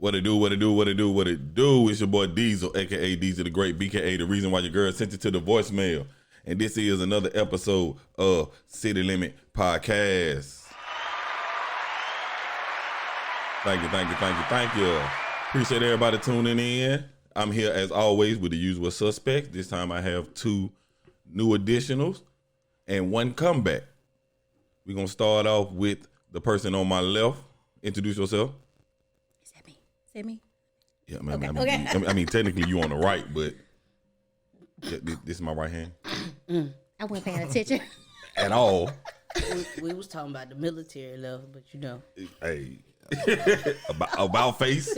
What it do, what it do, what it do, what it do. It's your boy Diesel, a.k.a. Diesel the Great, BKA, the reason why your girl sent it to the voicemail. And this is another episode of City Limit Podcast. Thank you. Appreciate everybody tuning in. I'm here as always with the usual suspects. This time I have two new additionals and one comeback. We're going to start off with the person on my left. Introduce yourself. Is that me? Yeah, man. Okay. I mean, technically you on the right, but this is my right hand. I wasn't paying attention. At all. We was talking about the military level, but you know. Hey. about face.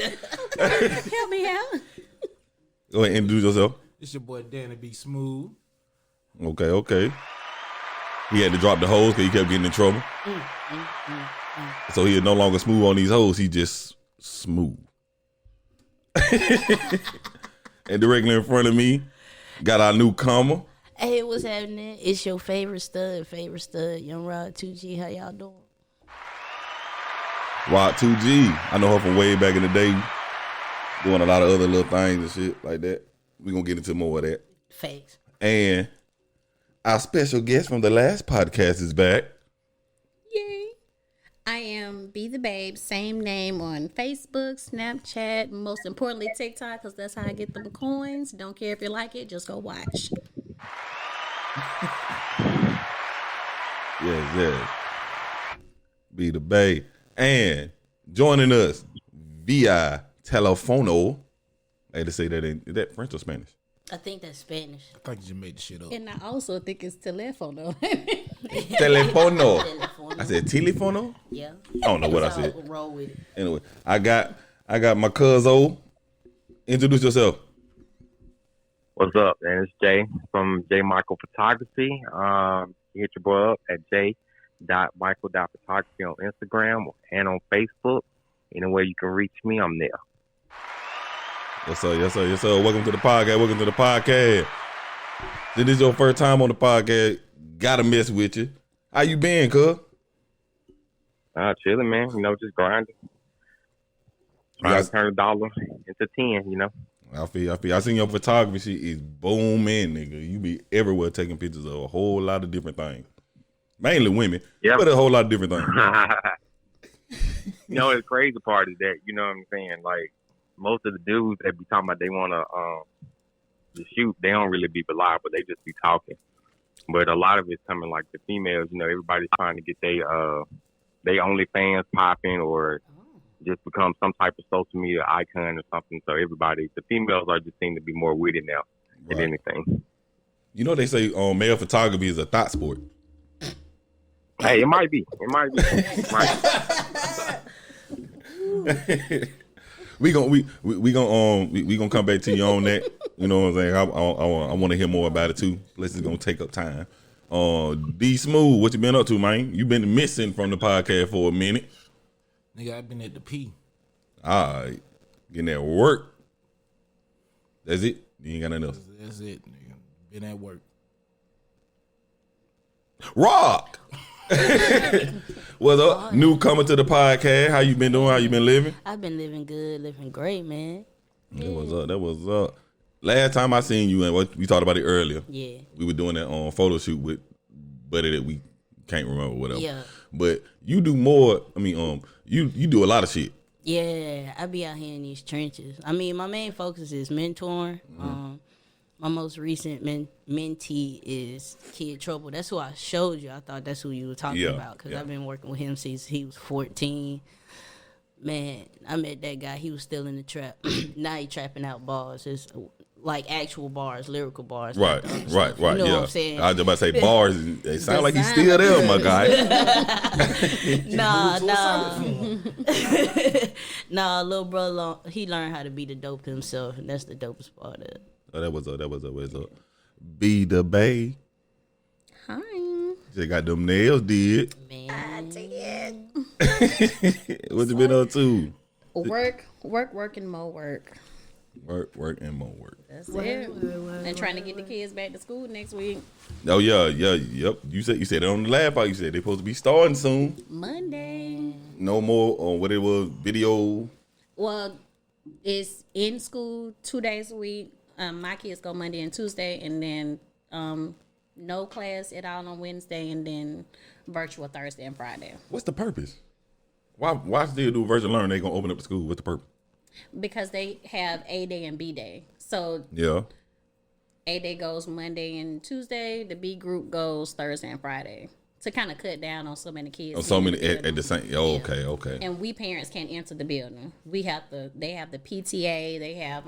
Help me out. Go ahead and introduce yourself. It's your boy Danny B. Smooth. Okay. He had to drop the hose because he kept getting in trouble. So he is no longer smooth on these hoes. He just smooth. And directly in front of me, got our newcomer. Hey, what's happening? It's your favorite stud, Young Rod 2G. How y'all doing? Rod 2G. I know her from way back in the day, doing a lot of other little things and shit like that. We're going to get into more of that. Facts. And our special guest from the last podcast is back. Yay. I am Be The Babe, same name on Facebook, Snapchat, most importantly TikTok, because that's how I get them coins. Don't care if you like it, just go watch. Yes. Be The Babe. And joining us via telefono. I had to say that is that French or Spanish? I think that's Spanish. I think you just made the shit up. And I also think it's telefono. Telefono. Telefono. I said telefono? Yeah. I don't know what I So said. we'll roll with it. Anyway, I got my cousin. Introduce yourself. What's up, man? It's Jay from J Michael Photography. You hit your boy up at j.michael.photography on Instagram and on Facebook. Anywhere you can reach me, I'm there. Yes, sir. Welcome to the podcast. This is your first time on the podcast. Gotta mess with you. How you been, cuz? Chilling, man. You know, just grinding. Trying to turn a dollar into 10, you know. I feel. I seen your photography shit is booming, nigga. You be everywhere taking pictures of a whole lot of different things. Mainly women, but a whole lot of different things. You know, the crazy part is that, you know what I'm saying? Like, most of the dudes that be talking about they want to shoot, they don't really be reliable. They just be talking. But a lot of it's coming like the females, you know, everybody's trying to get they OnlyFans popping or just become some type of social media icon or something. So the females are just seem to be more with it now than anything. You know, they say male photography is a thought sport. Hey, it might be. We gonna come back to you on that. You know what I'm saying? I want to hear more about it too. This is gonna take up time. D Smooth, what you been up to, man? You been missing from the podcast for a minute. Nigga, I've been at the P. All right, getting at work. That's it. You ain't got nothing else. That's it, nigga. Been at work. Rock. What's up? Newcomer to the podcast. How you been doing? How you been living? I've been living good, living great, man. That was up. Last time I seen you, and we talked about it earlier. Yeah. We were doing that photo shoot with buddy that we can't remember, whatever. Yeah. But you do more. I mean, you do a lot of shit. Yeah, I be out here in these trenches. I mean, my main focus is mentoring. My most recent mentee is Kid Trouble. That's who I showed you. I thought that's who you were talking about because I've been working with him since he was 14. Man, I met that guy. He was still in the trap. Now he trapping out bars. It's like actual bars, lyrical bars. Right. You know what I'm saying? I was just about to say bars. It sound like he's still there, my guy. Nah, little brother, he learned how to be the dope himself, and that's the dopest part of it. Oh, that was up. Be The Babe. Hi. Just got them nails did. Man. I take it. What you been up to? Work, and more work. Work, and more work. That's it. And trying to get the kids back to school next week. Oh yep. You said it on the lab. You said they supposed to be starting soon. Monday. No more on what it was video. Well, It's in school 2 days a week. My kids go Monday and Tuesday, and then no class at all on Wednesday, and then virtual Thursday and Friday. What's the purpose? Why still do virtual learning? They gonna open up the school. What's the purpose? Because they have A day and B day. So Yeah. A day goes Monday and Tuesday. The B group goes Thursday and Friday to kind of cut down on so many kids. Oh, so being many in the at building. the same. Oh, okay. And we parents can't enter the building. They have the PTA. They have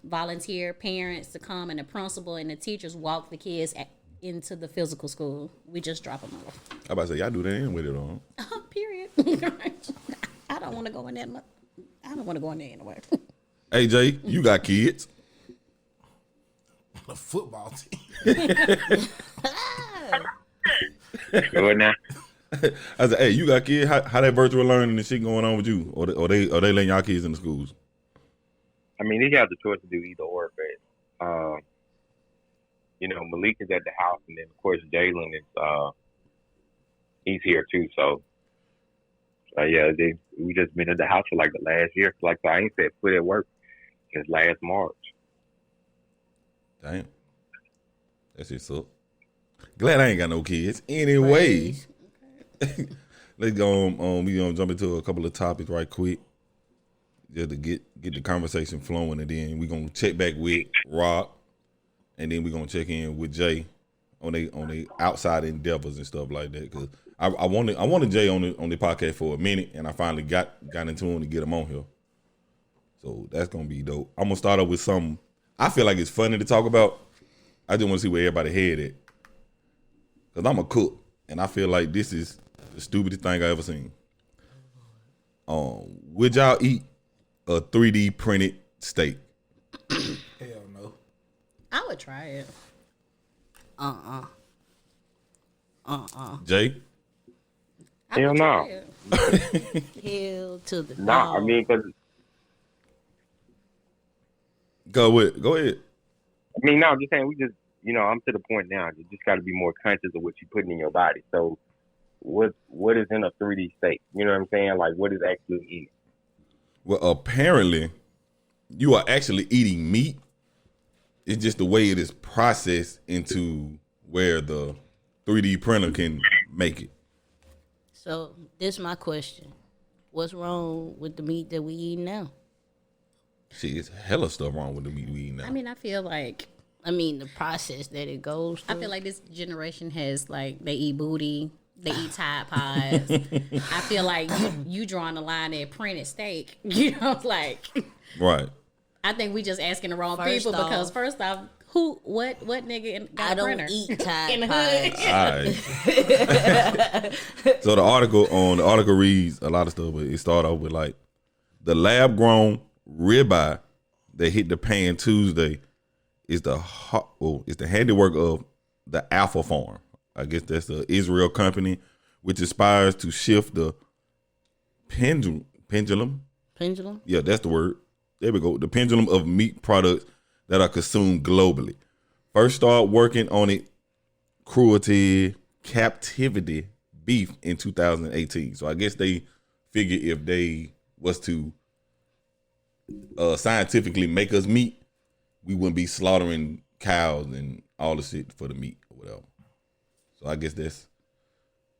volunteer parents to come, and the principal and the teachers walk the kids into the physical school. We just drop them off. I about to say y'all do that anyway, though. Period. I don't want to go in there. I don't want to go in there anyway. Hey Jay, you got kids? The football team. Go now. I said, hey, you got kids? How that virtual learning and shit going on with you? Or they letting y'all kids in the schools? I mean, they have the choice to do either or, but Malik is at the house, and then of course Jalen is he's here too. So yeah, we just been at the house for like the last year. Like I ain't set foot at work since last March. Damn, that's just up. Glad I ain't got no kids. Anyway, let's go. We gonna jump into a couple of topics right quick, just to get the conversation flowing, and then we gonna check back with Rob, and then we gonna check in with Jay on they outside endeavors and stuff like that. Cause I wanted Jay on the podcast for a minute, and I finally got into him to get him on here. So that's gonna be dope. I'm gonna start off with something I feel like it's funny to talk about. I just want to see where everybody head at. Cause I'm a cook, and I feel like this is the stupidest thing I ever seen. Would y'all eat a 3D printed steak? Hell no. I would try it. Jay? I Hell would no. try it. Hell to the Nah, I dog. mean, because Go ahead. no, I'm just saying we just I'm to the point now. You just got to be more conscious of what you're putting in your body. So what is in a 3D steak? You know what I'm saying? Like what is actually eating? Well, apparently, you are actually eating meat. It's just the way it is processed into where the 3D printer can make it. So this is my question: what's wrong with the meat that we eat now? Shit, it's hella stuff wrong with the meat we eat now. I mean, I feel like the process that it goes through. I feel like this generation has like they eat booty, they eat Tide Pods. I feel like you drawing the line at printed steak. Like Right. I think we just asking the wrong First people because off- first off, what nigga got I a don't printer? eat In Tide the Pods. hood. All right. So the article reads a lot of stuff, but it started off with like the lab grown ribeye that hit the pan Tuesday is it's the handiwork of the Alpha Farm. I guess that's the Israel company, which aspires to shift the pendulum. Pendulum. Yeah, that's the word. There we go. The pendulum of meat products that are consumed globally. First started working on it, cruelty, captivity beef in 2018. So I guess they figure if they was to scientifically make us meat, we wouldn't be slaughtering cows and all the shit for the meat or whatever. So I guess that's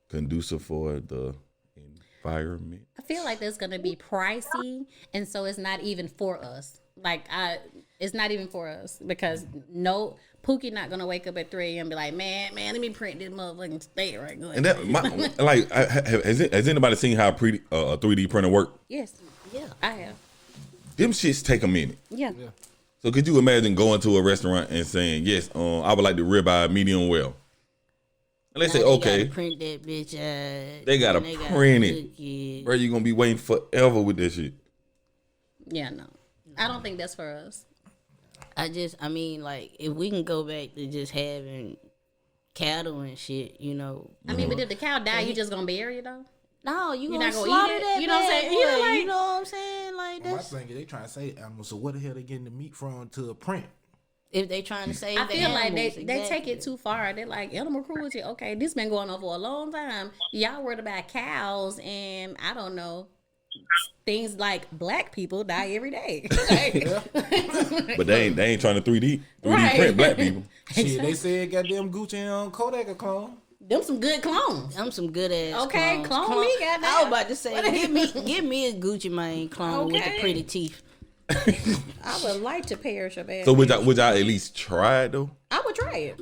conducive for the environment. I feel like that's gonna be pricey, and so it's not even for us. It's not even for us because Pookie not gonna wake up at 3 a.m. and be like, man, let me print this motherfucking steak right now. And that has anybody seen how a 3D printer work? Yes, Yeah. I have. Them shits take a minute. Yeah. So could you imagine going to a restaurant and saying, yes, I would like the ribeye medium well. And they say, Now okay, gotta print that bitch out. they gotta and print it. cook it. Bro, you gonna be waiting forever with this shit. Yeah, no. I don't think that's for us. If we can go back to just having cattle and shit, I mean, but if the cow die, you just gonna bury it though? No, you're not gonna gonna slaughter eat it? that. You know what I'm bad saying? boy. Yeah, like- You know what I'm saying? Like My that's thing is they trying to say animals, so where the hell they getting the meat from to print? if they trying to save. I the feel like animals, they exactly. take it too far. They're like animal cruelty. Okay, this been going on for a long time. Y'all worried about cows and I don't know things like black people die every day. But they ain't trying to 3D Right. print black people. Shit, they said goddamn Gucci and Kodak a clone. Them some good clones. I'm some good ass. Okay, clones. clone me, goddamn. I was about to say, give me a Gucci Mane clone with the Okay. pretty teeth. I would like to perish a bad. So would y'all at least try it though? I would try it.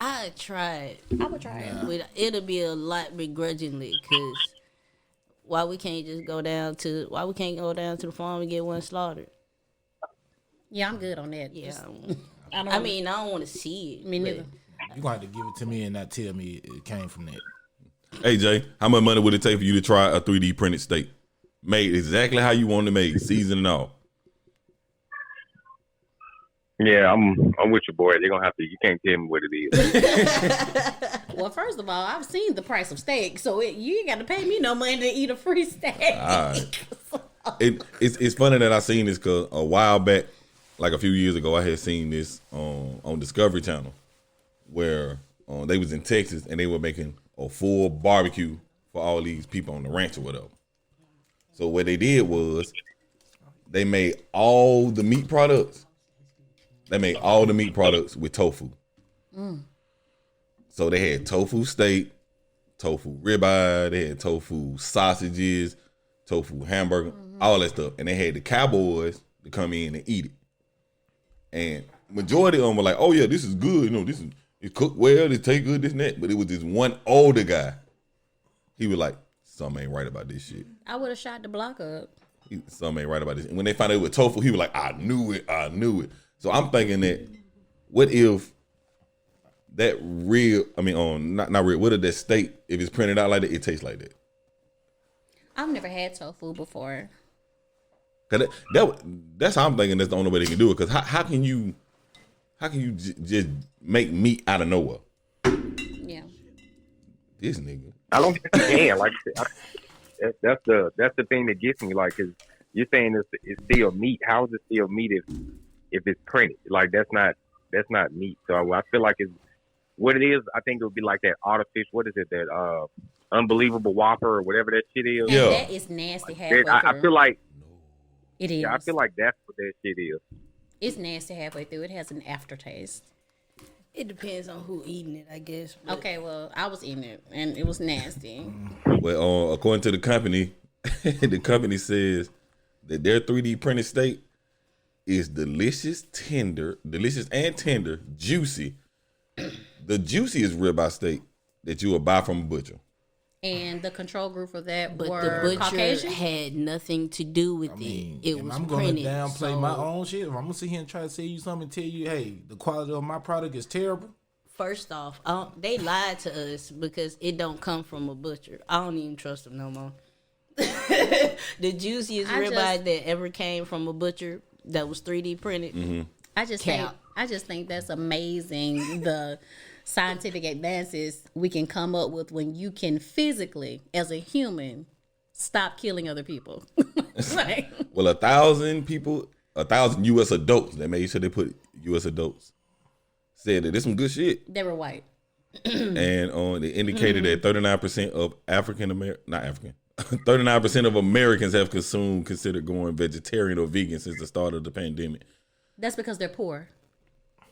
I tried. I would try it. But it'll be a lot begrudgingly, because why we can't go down to the farm and get one slaughtered? Yeah, I'm good on that. Yeah. I don't. I mean, I don't want to see it. me but neither. You gonna have to give it to me and not tell me it came from that. Hey Jay, how much money would it take for you to try a 3D printed steak? Made exactly how you want it made, seasoned and all. Yeah, I'm with you, boy. They're gonna have to. You can't tell me what it is. Well, first of all, I've seen the price of steak, so you ain't got to pay me no money to eat a free steak. All right. It's funny that I seen this because a while back, like a few years ago, I had seen this on Discovery Channel where they was in Texas and they were making a full barbecue for all these people on the ranch or whatever. So what they did was they made all the meat products. They made all the meat products with tofu. So they had tofu steak, tofu ribeye, they had tofu sausages, tofu hamburger, all that stuff. And they had the cowboys to come in and eat it. And majority of them were like, oh yeah, this is good. You know, it cooked well, it tastes good, this and that. But it was this one older guy. He was like, something ain't right about this shit. I would have shot the block up. Something ain't right about this. And when they found out it was tofu, he was like, I knew it. So I'm thinking that, what if that real, not real, what if that steak, if it's printed out like that, it tastes like that? I've never had tofu before. Cause that's how I'm thinking that's the only way they can do it. Cause how can you just make meat out of nowhere? Yeah. This nigga. I don't think you can. Like I said, that's the thing that gets me. Like, cause you're saying it's still meat. How is it still meat if it's printed? Like that's not meat. So I feel like it's what it is. I think it would be like that artificial. What is it? That unbelievable Whopper or whatever that shit is. And Yeah. that is nasty halfway through. I feel like it is. I feel like that's what that shit is. It's nasty halfway through. It has an aftertaste. It depends on who eating it, I guess. but- Okay, well, I was eating it, and it was nasty. Well, according to the company, the company says that their 3D printed steak is delicious and tender, juicy. The juiciest ribeye steak that you will buy from a butcher. And the control group for that But were the butcher Caucasian. had nothing to do with it was I'm gonna printed. downplay so my own shit. If I'm gonna sit here and try to sell you something and tell you, hey, the quality of my product is terrible. First off, they lied to us because it don't come from a butcher. I don't even trust them no more. The juiciest ribeye that ever came from a butcher that was 3D printed. I just think that's amazing. The scientific advances we can come up with when you can physically, as a human, stop killing other people. Like, Well, 1,000 U.S. adults, they made sure they put U.S. adults, said that there's some good shit. they were white. And they indicated that 39% of 39% of Americans have considered going vegetarian or vegan since the start of the pandemic. That's because they're poor.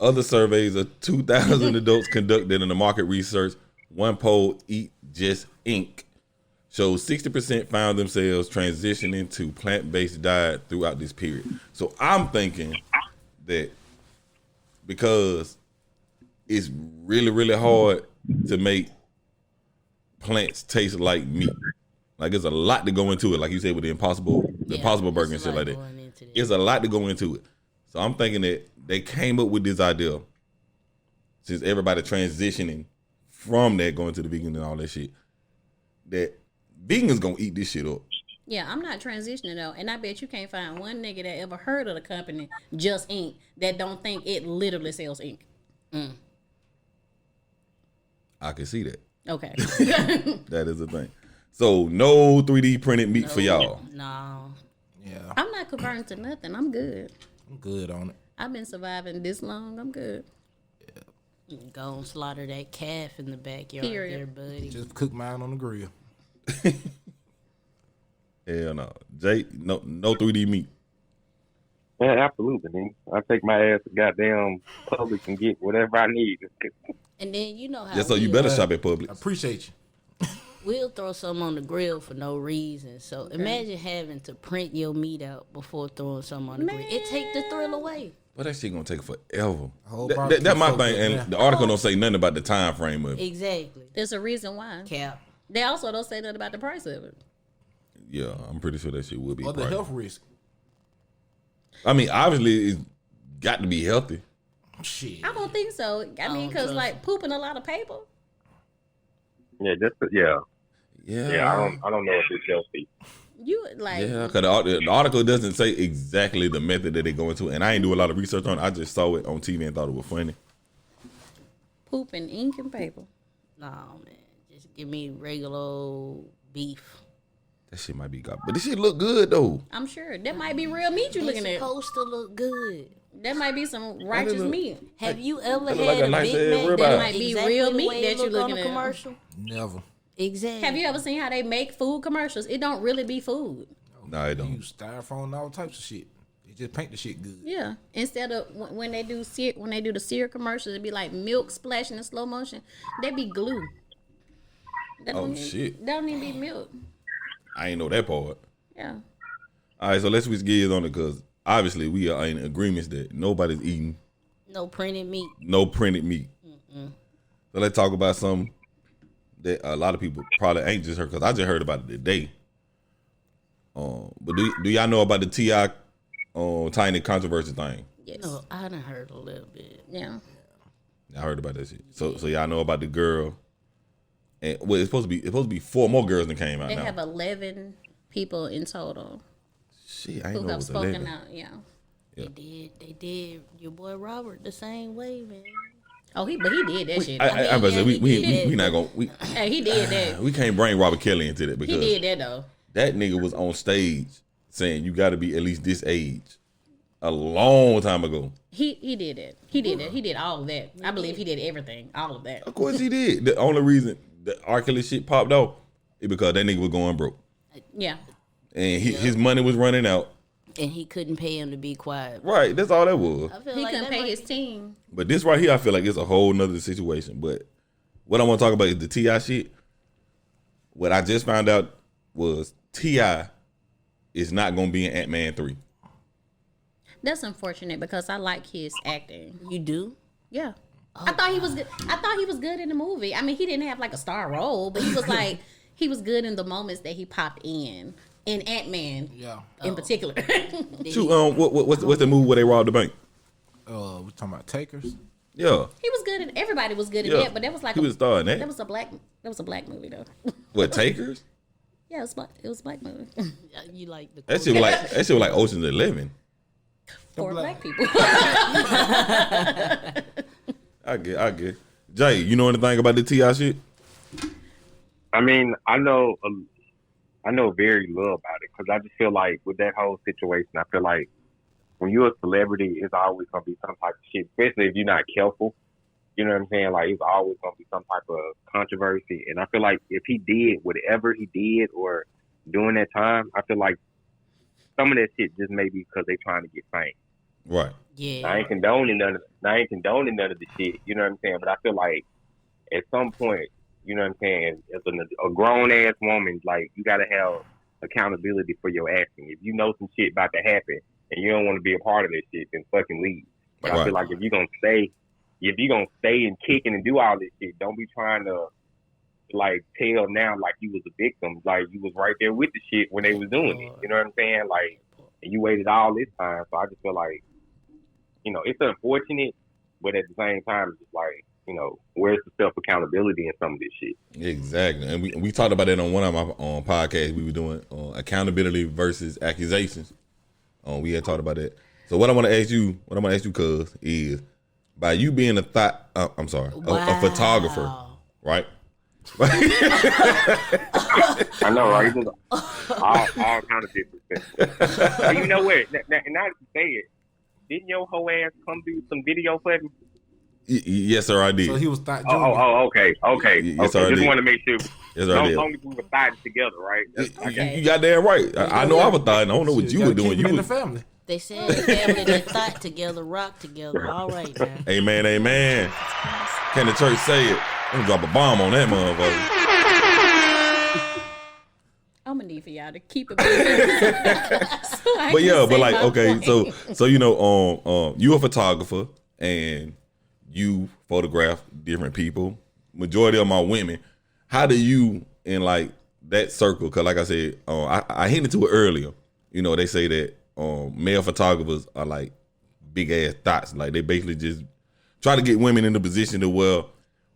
Other surveys of 2,000 adults conducted in the market research, one poll, Eat Just Inc., shows 60% found themselves transitioning to plant-based diet throughout this period. So I'm thinking that because it's really, really hard to make plants taste like meat. Like there's a lot to go into it. Like you said with the Impossible Burger and shit like that. It's a lot to go into it. So I'm thinking that they came up with this idea, since everybody transitioning from that, going to the vegan and all that shit, that vegans gonna eat this shit up. Yeah, I'm not transitioning though, and I bet you can't find one nigga that ever heard of the company Just Ink that don't think it literally sells ink. I can see that. Okay. That is a thing. So no 3D printed meat for y'all. No. Yeah, I'm not converting to nothing. I'm good. I'm good on it. I've been surviving this long. I'm good. Go and slaughter that calf in the backyard Period. there, buddy. Just cook mine on the grill. Hell no. Jay, no 3D meat. Yeah, absolutely, man. I take my ass to goddamn Publix and get whatever I need. And then you know how Yeah, so you better shop at I Publix. appreciate you. we'll throw something on the grill for no reason. So imagine having to print your meat out before throwing something on the grill. It take the thrill away. But that shit gonna take forever. Whole That my barbecue thing, and soaked up the article don't say nothing about the time frame of it. Exactly. There's a reason why. Cap. They also don't say nothing about the price of it. Yeah, I'm pretty sure that shit will be. Or the pricey. health risk. I mean, obviously, it's got to be healthy. Shit. I don't think so. I mean, because like pooping a lot of paper. Yeah, Yeah, I don't know if it's healthy. You like yeah. Because the article doesn't say exactly the method that they go into, and I ain't do a lot of research on it. I just saw it on TV and thought it was funny. pooping ink and paper. No, man. Just give me regular old beef. That shit might be garbage, but this shit look good though. I'm sure that might be real meat you're looking It's at. supposed to look good. That might be some righteous look- meat. Have you ever that had look like a a nice Big ass Mac ribeye. that Might be exactly real the meat way that it you're look on looking a at. commercial? Never. Exactly. Have you ever seen how they make food commercials? It don't really be food. Nah, it You don't. use styrofoam and all types of shit. They just paint the shit good. Yeah. Instead of when they do the cereal commercials, it'd be like milk splashing in slow motion. They be glue. That Oh, don't even- shit. That don't even be milk. I ain't know that part. Yeah. All right, so let's switch gears on it because obviously we are in agreements that nobody's eating No printed meat. no printed meat. So let's talk about something that a lot of people probably ain't just heard because I just heard about it today. But do y'all know about the T.I. Tiny controversy thing? Yes. No, I done heard a little bit. Yeah. I heard about that shit. So y'all know about the girl, and well, it's supposed to be 4 more girls that came out They now. have 11 people in total Shit, I who ain't know it have was spoken 11. out. Yeah. They did your boy Robert the same way, man. Oh, but he did that shit. I was yeah, say he we did. not gonna Hey, he did that. we can't bring Robert Kelly into that He because did that though. that nigga was on stage saying you got to be at least this age a long time ago. He did it. He did it. He did all of that. I believe he did everything. All of that. Of course he did. The only reason the R. Kelly shit popped off is because that nigga was going broke Yeah. and his money was running out. And he couldn't pay him to be quiet. Right, that's all that was. I feel He like couldn't that pay might his be- team. But this right here, I feel like it's a whole nother situation. But what I want to talk about is the T.I. shit. What I just found out was T.I. is not going to be in Ant-Man 3. That's unfortunate because I like his acting. You do? Yeah. I thought he was good. I thought he was good in the movie. I mean, he didn't have like a star role, but he was like he was good in the moments that he popped in Ant-Man Yeah. in particular. Shoot, what's the movie where they robbed the bank? We're talking about takers. Yeah. He was good in everybody was good in Yeah. that, but that was like He was starring that. that was a black movie though. What, Takers? Yeah, it was a black movie. You like the That shit was like Ocean's 11. For black people. I get. Jay, you know anything about the T.I. shit? I mean, I know very little about it because I just feel like with that whole situation, I feel like when you're a celebrity, it's always gonna be some type of shit, especially if you're not careful. You know what I'm saying? Like, it's always gonna be some type of controversy. And I feel like if he did whatever he did or during that time, I feel like some of that shit just maybe because they trying to get fame. Right. Yeah. I ain't condoning none of the shit. You know what I'm saying? But I feel like at some point, you know what I'm saying, as a grown ass woman, like, you gotta have accountability for your actions. If you know some shit about to happen and you don't want to be a part of that shit, then fucking leave. But I Right. feel like if you're gonna stay and kicking and do all this shit, don't be trying to like tell now like you was a victim, like you was right there with the shit when they was doing it. You know what I'm saying? Like, and you waited all this time. So I just feel like, you know, it's unfortunate, but at the same time, it's just like, you know, where's the self accountability in some of this shit? Exactly. And we talked about that on one of my podcasts we were doing, accountability versus accusations. We had talked about that. So what I want to ask you, cuz, is by you being a photographer, right? I know, right? Just all kind of different things. But you know what? Now that you say it, didn't your whole ass come do some video for me? Yes, sir, I did. So he was thought junior. Okay. Yes, sir, I Just did. want to make sure. Yes, sir, I As did. long as we were thought together, right? You got that right. I know I was thought. I don't know what Shit, you gotta were doing. keep You them in the was, family. They said family that thought together, rock together. All right now. amen, amen. Can the church say it? I'm gonna drop a bomb on that motherfucker. I'm gonna need for y'all to keep it moving. But yeah, but like, okay, so you know, you a photographer and you photograph different people. Majority of my women. How do you in like that circle? Because like I said, I hinted to it earlier. You know, they say that male photographers are like big ass thoughts. Like they basically just try to get women in the position to where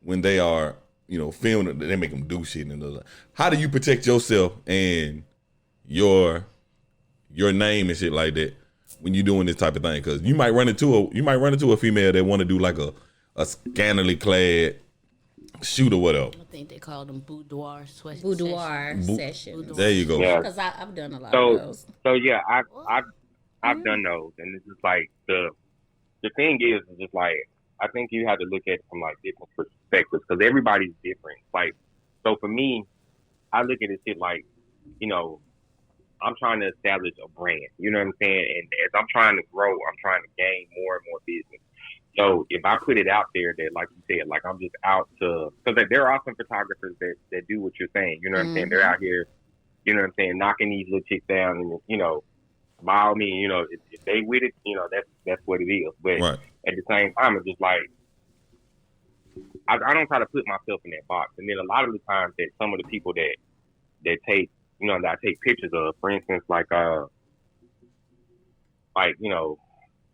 when they are, you know, filming, they make them do shit. And how do you protect yourself and your name and shit like that when you're doing this type of thing? Because you might run into a female that want to do like a scantily clad shoot or whatever. I think they call them boudoir sessions. sessions. There you go. Yeah. Because I've done a lot of those. So yeah, I've done those, and it's just like the thing is just like I think you have to look at it from like different perspectives because everybody's different. Like, so for me, I look at it like, you know, I'm trying to establish a brand. You know what I'm saying? And as I'm trying to grow, I'm trying to gain more and more business. So if I put it out there that, like you said, like I'm just out to, because there are some photographers that do what you're saying. You know what I'm saying? They're out here, you know what I'm saying, knocking these little chicks down, and you know, by all means, you know, if they with it, you know, that's what it is. But Right. at the same time, it's just like I don't try to put myself in that box. And then a lot of the times that some of the people that take, you know, that I take pictures of, for instance, like you know,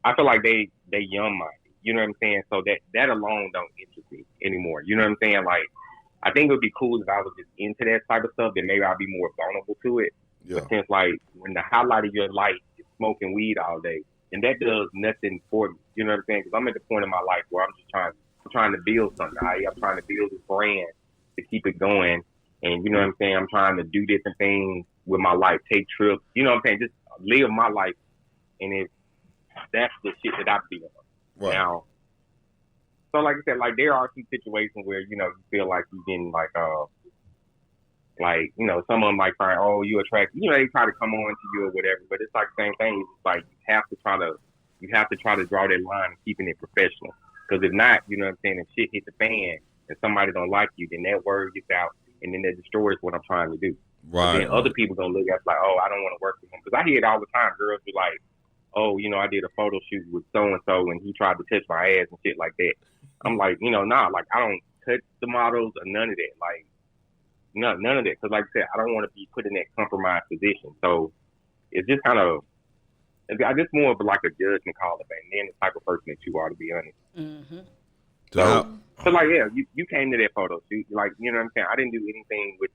I feel like they young minded. You know what I'm saying? So that alone don't interest me anymore. You know what I'm saying? Like, I think it would be cool if I was just into that type of stuff, then maybe I'd be more vulnerable to it. Yeah. But since like when the highlight of your life is smoking weed all day, and that does nothing for me. You know what I'm saying? Because I'm at the point in my life where I'm trying to build something. I'm trying to build this brand to keep it going. And you know what I'm saying? I'm trying to do different things with my life, take trips. You know what I'm saying? Just live my life. And that's the shit that I feel. Right. Now, so like I said, like there are some situations where, you know, you feel like you're getting like, you know, some of them might find, oh, you attractive. You know, they try to come on to you or whatever, but it's like the same thing. It's like you have to try to draw that line and keeping it professional. Because if not, you know what I'm saying, if shit hit the fan and somebody don't like you, then that word gets out and then that destroys what I'm trying to do. Right. And then other people gonna look at it like, oh, I don't want to work with him. Because I hear it all the time. Girls be like, oh, you know, I did a photo shoot with so-and-so and he tried to touch my ass and shit like that. I'm like, you know, nah, like I don't touch the models or none of that. Like, none of that. Because like I said, I don't want to be put in that compromised position. So it's just kind of, I just more of like a judgment call and then the type of person that you are, to be honest. Mm-hmm. So like, yeah, you came to that photo shoot. Like, you know what I'm saying? I didn't do anything with,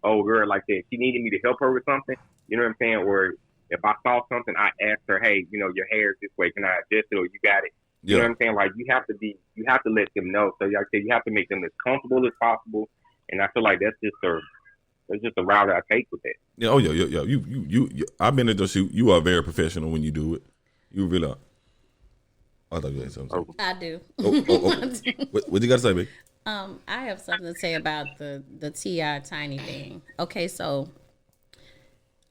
old girl like that. She needed me to help her with something. You know what I'm saying? Or if I saw something, I asked her, hey, you know, your hair is this way. Can I adjust it or you got it? You know what I'm saying? Like, you have to let them know. So like I said, you have to make them as comfortable as possible. And I feel like that's just a route that I take with it. Yeah. Oh yeah. You. I've been at the shoot. You are very professional when you do it. You really are. I thought you had something. I do. What you got to say, babe? I have something to say about the T.I. Tiny thing. Okay, so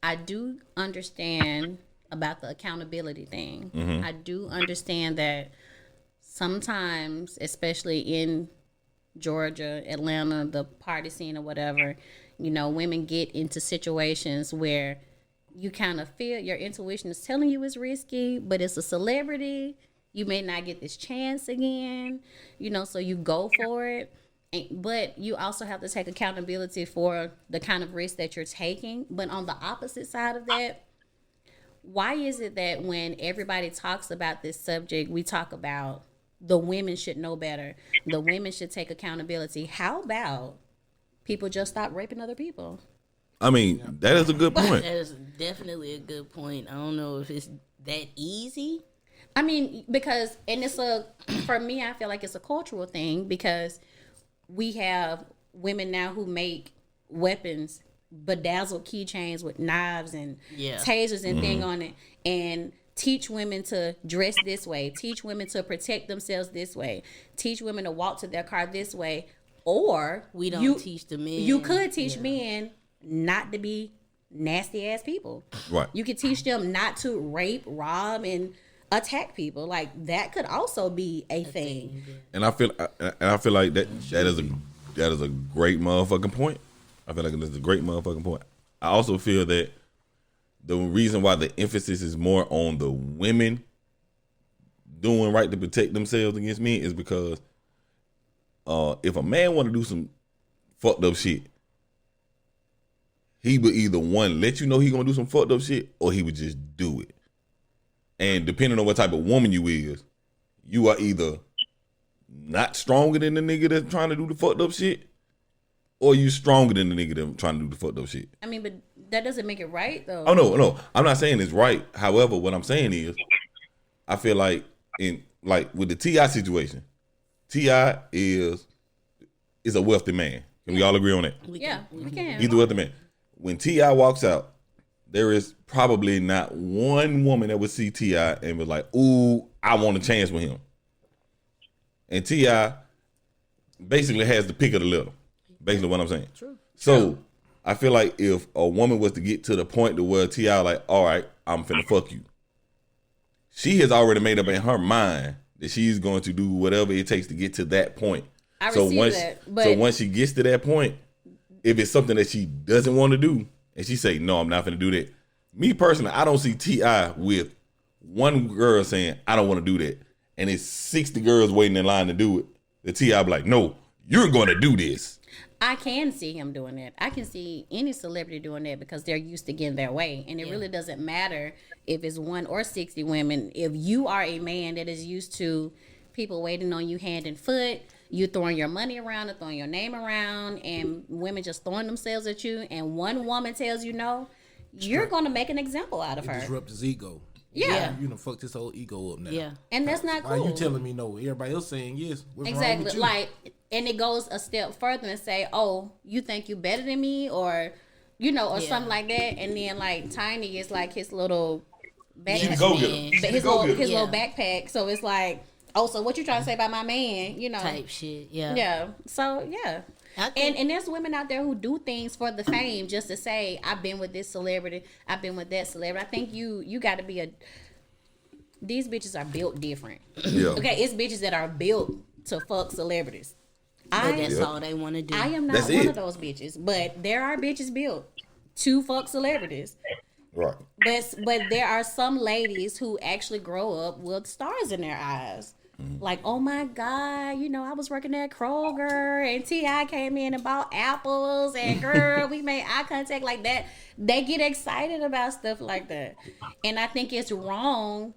I do understand about the accountability thing. Mm-hmm. I do understand that sometimes, especially in Georgia, Atlanta, the party scene or whatever, you know, women get into situations where you kind of feel your intuition is telling you it's risky, but it's a celebrity. You may not get this chance again, you know, so you go for it. But you also have to take accountability for the kind of risk that you're taking. But on the opposite side of that, why is it that when everybody talks about this subject, we talk about the women should know better, the women should take accountability? How about people just stop raping other people? I mean, that is a good point. That is definitely a good point. I don't know if it's that easy. I mean, because, and for me, I feel like it's a cultural thing because we have women now who make weapons, bedazzled keychains with knives and tasers and thing on it. And teach women to dress this way, teach women to protect themselves this way, teach women to walk to their car this way, or We don't teach the men. You could teach men not to be nasty ass people. Right. You could teach them not to rape, rob, and attack people. Like that could also be a thing. And I feel like that is a great motherfucking point. I feel like that's a great motherfucking point. I also feel that the reason why the emphasis is more on the women doing right to protect themselves against men is because if a man want to do some fucked up shit, he would either one let you know he gonna do some fucked up shit, or he would just do it. And depending on what type of woman you is, you are either not stronger than the nigga that's trying to do the fucked up shit, or you stronger than the nigga that's trying to do the fucked up shit. I mean, but that doesn't make it right though. Oh no, I'm not saying it's right. However, what I'm saying is, I feel like with the T.I. situation, T.I. is a wealthy man. Can we all agree on that? We can. He's a wealthy man. When T.I. walks out, there is probably not one woman that would see T.I. and was like, ooh, I want a chance with him. And T.I. basically has the pick of the litter. Basically what I'm saying. True. So I feel like if a woman was to get to the point to where T.I. like, all right, I'm finna fuck you, she has already made up in her mind that she's going to do whatever it takes to get to that point. I receive that. But So once she gets to that point, if it's something that she doesn't want to do, and she say, no, I'm not going to do that. Me personally, I don't see T.I. with one girl saying, I don't want to do that. And it's 60 girls waiting in line to do it. The T.I. be like, no, you're going to do this. I can see him doing that. I can see any celebrity doing that because they're used to getting their way. And it really doesn't matter if it's 1 or 60 women. If you are a man that is used to people waiting on you hand and foot, you throwing your money around and throwing your name around, and women just throwing themselves at you, and one woman tells you no, you're going to make an example out of her. Disrupt his ego. Yeah. You done fucked his whole ego up now. Yeah. And that's not cool. Why you telling me no? Everybody else saying yes. What's wrong Exactly. with you? Like, and it goes a step further and say, oh, you think you better than me, or, or something like that. And then like Tiny is like his little She the backpack. go-getter. His little backpack. So it's like, oh, so what you trying to say about my man? Type shit. Yeah. Yeah. So yeah. I think- And there's women out there who do things for the fame just to say, I've been with this celebrity, I've been with that celebrity. I think you got to be these bitches are built different. Yeah. Okay, it's bitches that are built to fuck celebrities. But that's all they want to do. I am not That's one it. of those bitches, but there are bitches built to fuck celebrities. Right. But there are some ladies who actually grow up with stars in their eyes. Like, oh my God, I was working at Kroger and T.I. came in and bought apples and girl, we made eye contact like that. They get excited about stuff like that. And I think it's wrong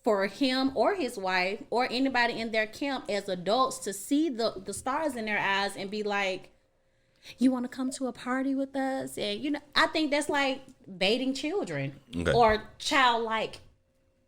for him or his wife or anybody in their camp as adults to see the stars in their eyes and be like, you want to come to a party with us? And, I think that's like baiting children or childlike.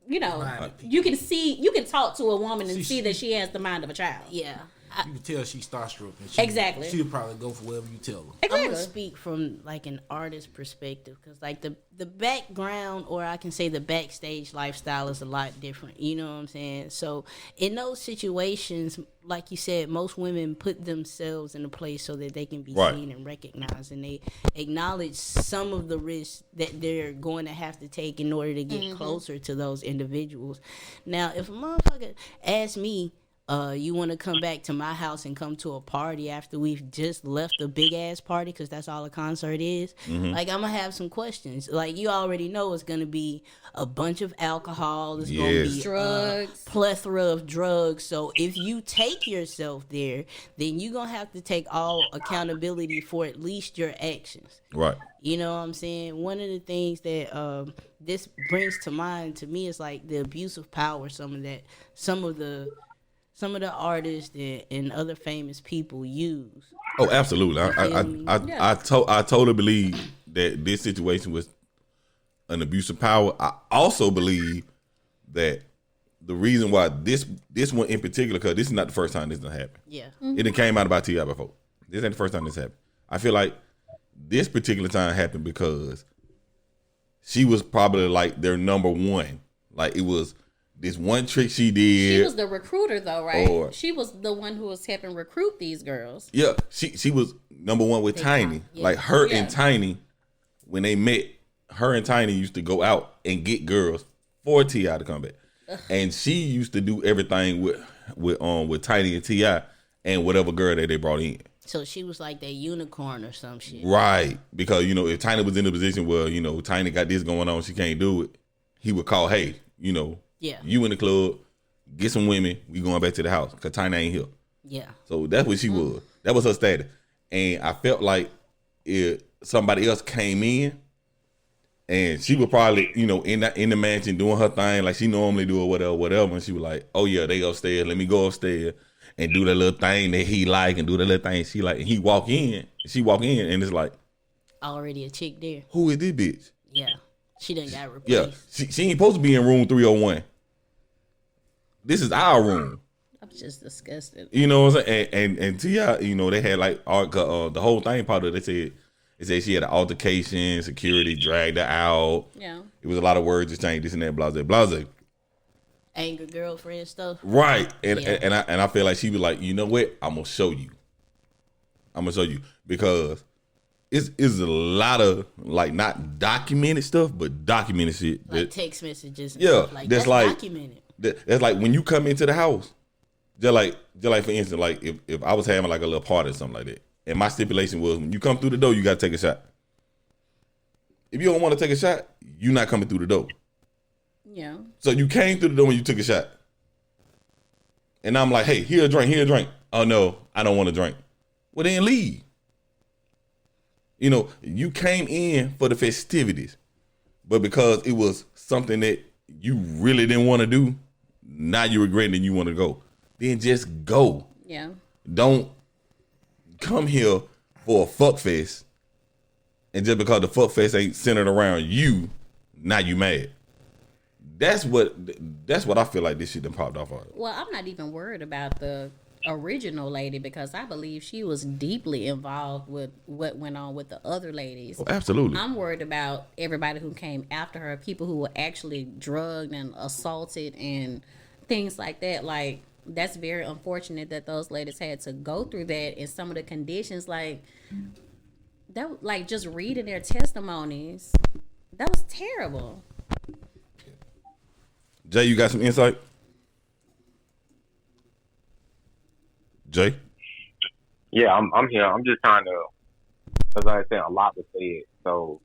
You can talk to a woman and see that she has the mind of a child. Yeah. You can tell she's starstruck. And Exactly. She'll probably go for whatever you tell her. I'm Exactly. gonna speak from like an artist perspective because like the background, or I can say the backstage lifestyle, is a lot different. You know what I'm saying? So in those situations, like you said, most women put themselves in a place so that they can be seen and recognized, and they acknowledge some of the risks that they're going to have to take in order to get closer to those individuals. Now, if a motherfucker asks me, you want to come back to my house and come to a party after we've just left a big ass party, because that's all a concert is, like, I'm gonna have some questions. Like, you already know it's gonna be a bunch of alcohol, it's gonna be drugs, plethora of drugs. So if you take yourself there, then you're gonna have to take all accountability for at least your actions. Right. You know what I'm saying? One of the things that this brings to mind to me is like the abuse of power. Some of the artists and other famous people use. Oh, absolutely. I totally believe that this situation was an abuse of power. I also believe that the reason why this one in particular, because this is not the first time this done happened. Yeah. It done came out about T.I. before. This ain't the first time this happened. I feel like this particular time happened because she was probably like their number one. Like it was this one trick she did. She was the recruiter though, right? Or- She was the one who was helping recruit these girls. Yeah, she was number one with Tiny. yeah. Like her Yeah. and Tiny, when they met, her and Tiny used to go out and get girls for T.I. to come back. And she used to do everything with Tiny and T.I. and whatever girl that they brought in. So she was like that unicorn or some shit. Right. Because, if Tiny was in a position where, Tiny got this going on, she can't do it, he would call, hey, Yeah. you in the club, get some women, we going back to the house because Tiny ain't here. Yeah. So that's what she was. That was her status. And I felt like if somebody else came in and she was probably, in the mansion doing her thing like she normally do or whatever. And she was like, oh yeah, they upstairs. Let me go upstairs and do the little thing that he like and do the little thing she like. And she walk in and it's like, Already a chick there. who is this bitch? Yeah. She done got Yeah, replaced. she ain't supposed to be in room 301. This is our room. I'm just disgusted. You know what I'm saying? And T.I., they had like the whole thing part of it. They said she had an altercation, security dragged her out. Yeah. It was a lot of words exchanged, this and that, blase. Anger girlfriend stuff. Right. And Yeah. and I feel like she was like, you know what? I'm gonna show you. Because it's a lot of like not documented stuff, but documented shit. Like text messages and Yeah, stuff. Like that's that's like- documented. That's like when you come into the house, just like for instance, like if I was having like a little party or something like that, and my stipulation was when you come through the door, you gotta take a shot. If you don't want to take a shot, you're not coming through the door. Yeah. So you came through the door when you took a shot. And I'm like, hey, here a drink. Oh no, I don't want to drink. Well then leave. You came in for the festivities, but because it was something that you really didn't want to do, now you regret and you want to go. Then just go. Yeah. Don't come here for a fuck fest, and just because the fuck fest ain't centered around you, now you mad. That's what I feel like this shit done popped off on. Well, I'm not even worried about the original lady because I believe she was deeply involved with what went on with the other ladies. Oh, absolutely. I'm worried about everybody who came after her, people who were actually drugged and assaulted and things like that. Like, that's very unfortunate that those ladies had to go through that, and some of the conditions, like that, like just reading their testimonies, that was terrible. Jay, you got some insight? Jay? Yeah, I'm here. I'm just trying to, as I said, a lot was said. So,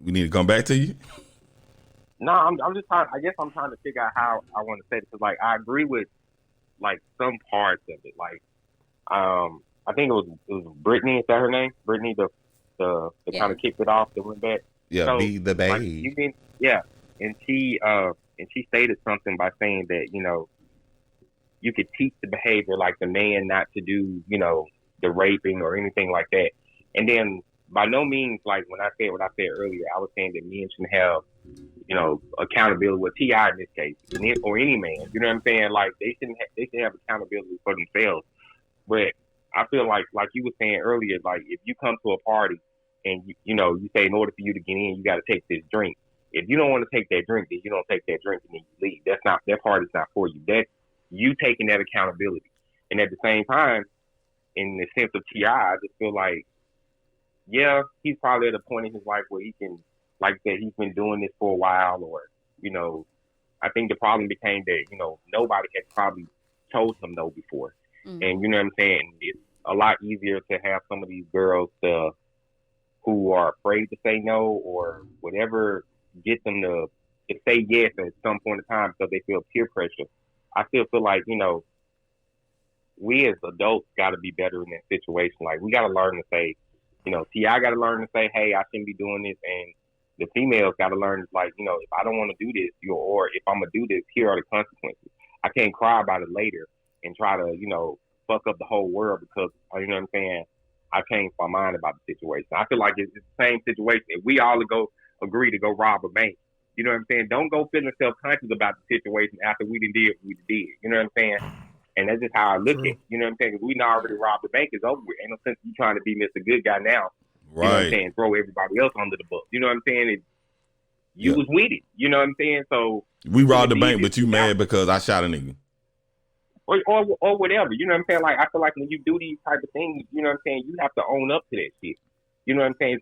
We need to come back to you? no, I'm just trying. I guess I'm trying to figure out how I want to say this. Cause like I agree with like some parts of it. Like, I think it was Brittany. Is that her name? Brittany, the Yeah. kind of kicked it off. That went back. Yeah, So, be the babe. Like, you can, yeah, and she stated something by saying that you could teach the behavior like the man not to do the raping or anything like that, and then by no means like when I said what I said earlier, I was saying that men shouldn't have accountability with T.I. in this case, or any man. You know what I'm saying? Like they should have accountability for themselves. But I feel like you were saying earlier, like if you come to a party and you say in order for you to get in, you got to take this drink. If you don't want to take that drink, then you don't take that drink and then you leave. That part is not for you. That's you taking that accountability. And at the same time, in the sense of T.I., I just feel like, yeah, he's probably at a point in his life where he can, like that, he's been doing this for a while, or I think the problem became that nobody had probably told him no before. Mm-hmm. And you know what I'm saying? It's a lot easier to have some of these girls who are afraid to say no or whatever, get them to say yes at some point in time because they feel peer pressure. I still feel like, we as adults got to be better in that situation. Like, we got to learn to say, T.I. got to learn to say, hey, I shouldn't be doing this. And the females got to learn, like, if I don't want to do this, or if I'm going to do this, here are the consequences. I can't cry about it later and try to, fuck up the whole world because, you know what I'm saying, I changed my mind about the situation. I feel like it's the same situation. If we all agree to go rob a bank, you know what I'm saying? Don't go feeling self-conscious about the situation after we did what we did. You know what I'm saying? And that's just how I look at it. You know what I'm saying? Because we already robbed the bank. It's over with. Ain't no sense you trying to be Mr. Good Guy now You know what I'm Right. saying? Throw everybody else under the bus. You know what I'm saying? You Yeah. was with it. You know what I'm saying? So We robbed the it bank, is- but you mad because I shot a nigga. or whatever. You know what I'm saying? Like, I feel like when you do these type of things, you know what I'm saying, you have to own up to that shit. You know what I'm saying?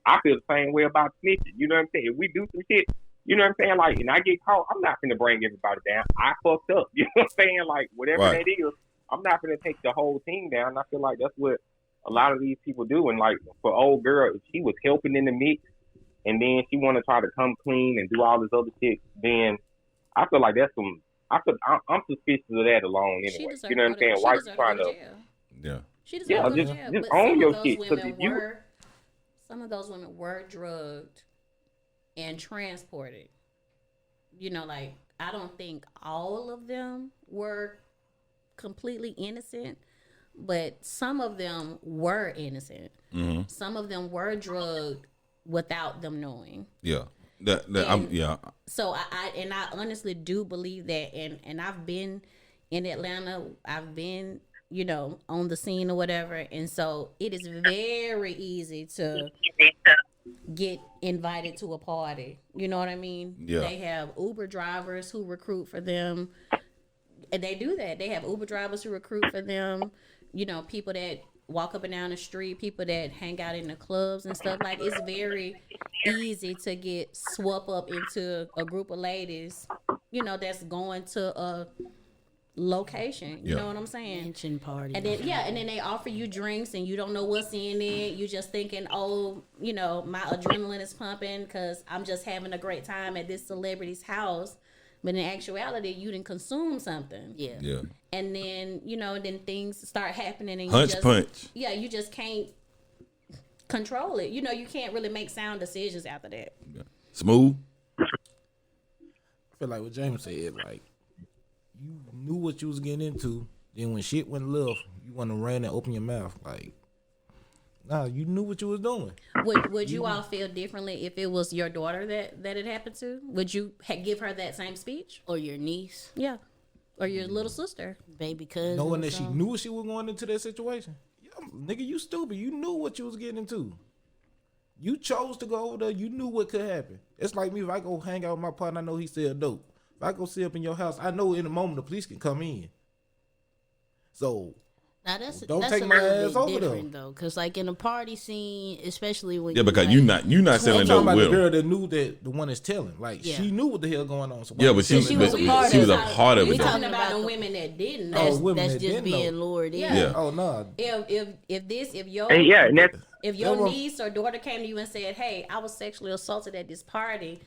I feel the same way about snitching. You know what I'm saying? If we do some shit, you know what I'm saying? Like, and I get caught, I'm not gonna bring everybody down. I fucked up. You know what I'm saying? Like, whatever Right. that is, I'm not gonna take the whole team down. And I feel like that's what a lot of these people do. And like, for old girl, if she was helping in the mix, and then she want to try to come clean and do all this other shit, then I feel like that's some. I'm suspicious of that alone She anyway. deserved You know what I'm saying? Why you trying to? jail. Yeah. She deserved Yeah, to go to just jail. just But own some your of those shit. Because women if you were, some of those women were drugged and transported. You know, like, I don't think all of them were completely innocent, but some of them were innocent. Mm-hmm. Some of them were drugged without them knowing. Yeah. Yeah. So I honestly do believe that, and I've been in Atlanta. I've been, you know, on the scene or whatever, and so it is very easy to get invited to a party. You know what I mean? Yeah. They have Uber drivers who recruit for them, and they do that. They have Uber drivers who recruit for them. You know, people that walk up and down the street, people that hang out in the clubs and stuff. Like, it's very easy to get swept up into a group of ladies, you know, that's going to a location. You know what I'm saying? Mansion party. And then they offer you drinks and you don't know what's in it. You just thinking, oh, you know, my adrenaline is pumping because I'm just having a great time at this celebrity's house. But in actuality, you didn't consume something. Yeah. Yeah. And then, you know, then things start happening and Punch. Yeah, you just can't control it. You know, you can't really make sound decisions after that. Yeah. Smooth. I feel like what James said, like, you knew what you was getting into. Then when shit went left, you want to run and open your mouth. Like, nah, you knew what you was doing. Would you all feel differently if it was your daughter that it happened to? Would you give her that same speech? Or your niece, Yeah. Or your little sister? baby cousin. Knowing that she knew she was going into that situation. Yeah, nigga, you stupid. You knew what you was getting into. You chose to go over there. You knew what could happen. It's like me, if I go hang out with my partner, I know he sell dope. If I go sit up in your house, I know in a moment the police can come in. So Now that's Don't that's take a my little ass bit over different though, because like in a party scene, especially when Yeah, because you not I'm selling talking dope about with the them. girl that knew that the one is telling. Like, Yeah. she knew what the hell going on. So why Yeah, you but she she was was a part she was of a it. part of We're it. We though. talking about the- the women that didn't know. that's, women that's that just didn't being know. lured in. Yeah. Oh no. If your and yeah, and that's if your That was- niece or daughter came to you and said, "Hey, I was sexually assaulted at this party,"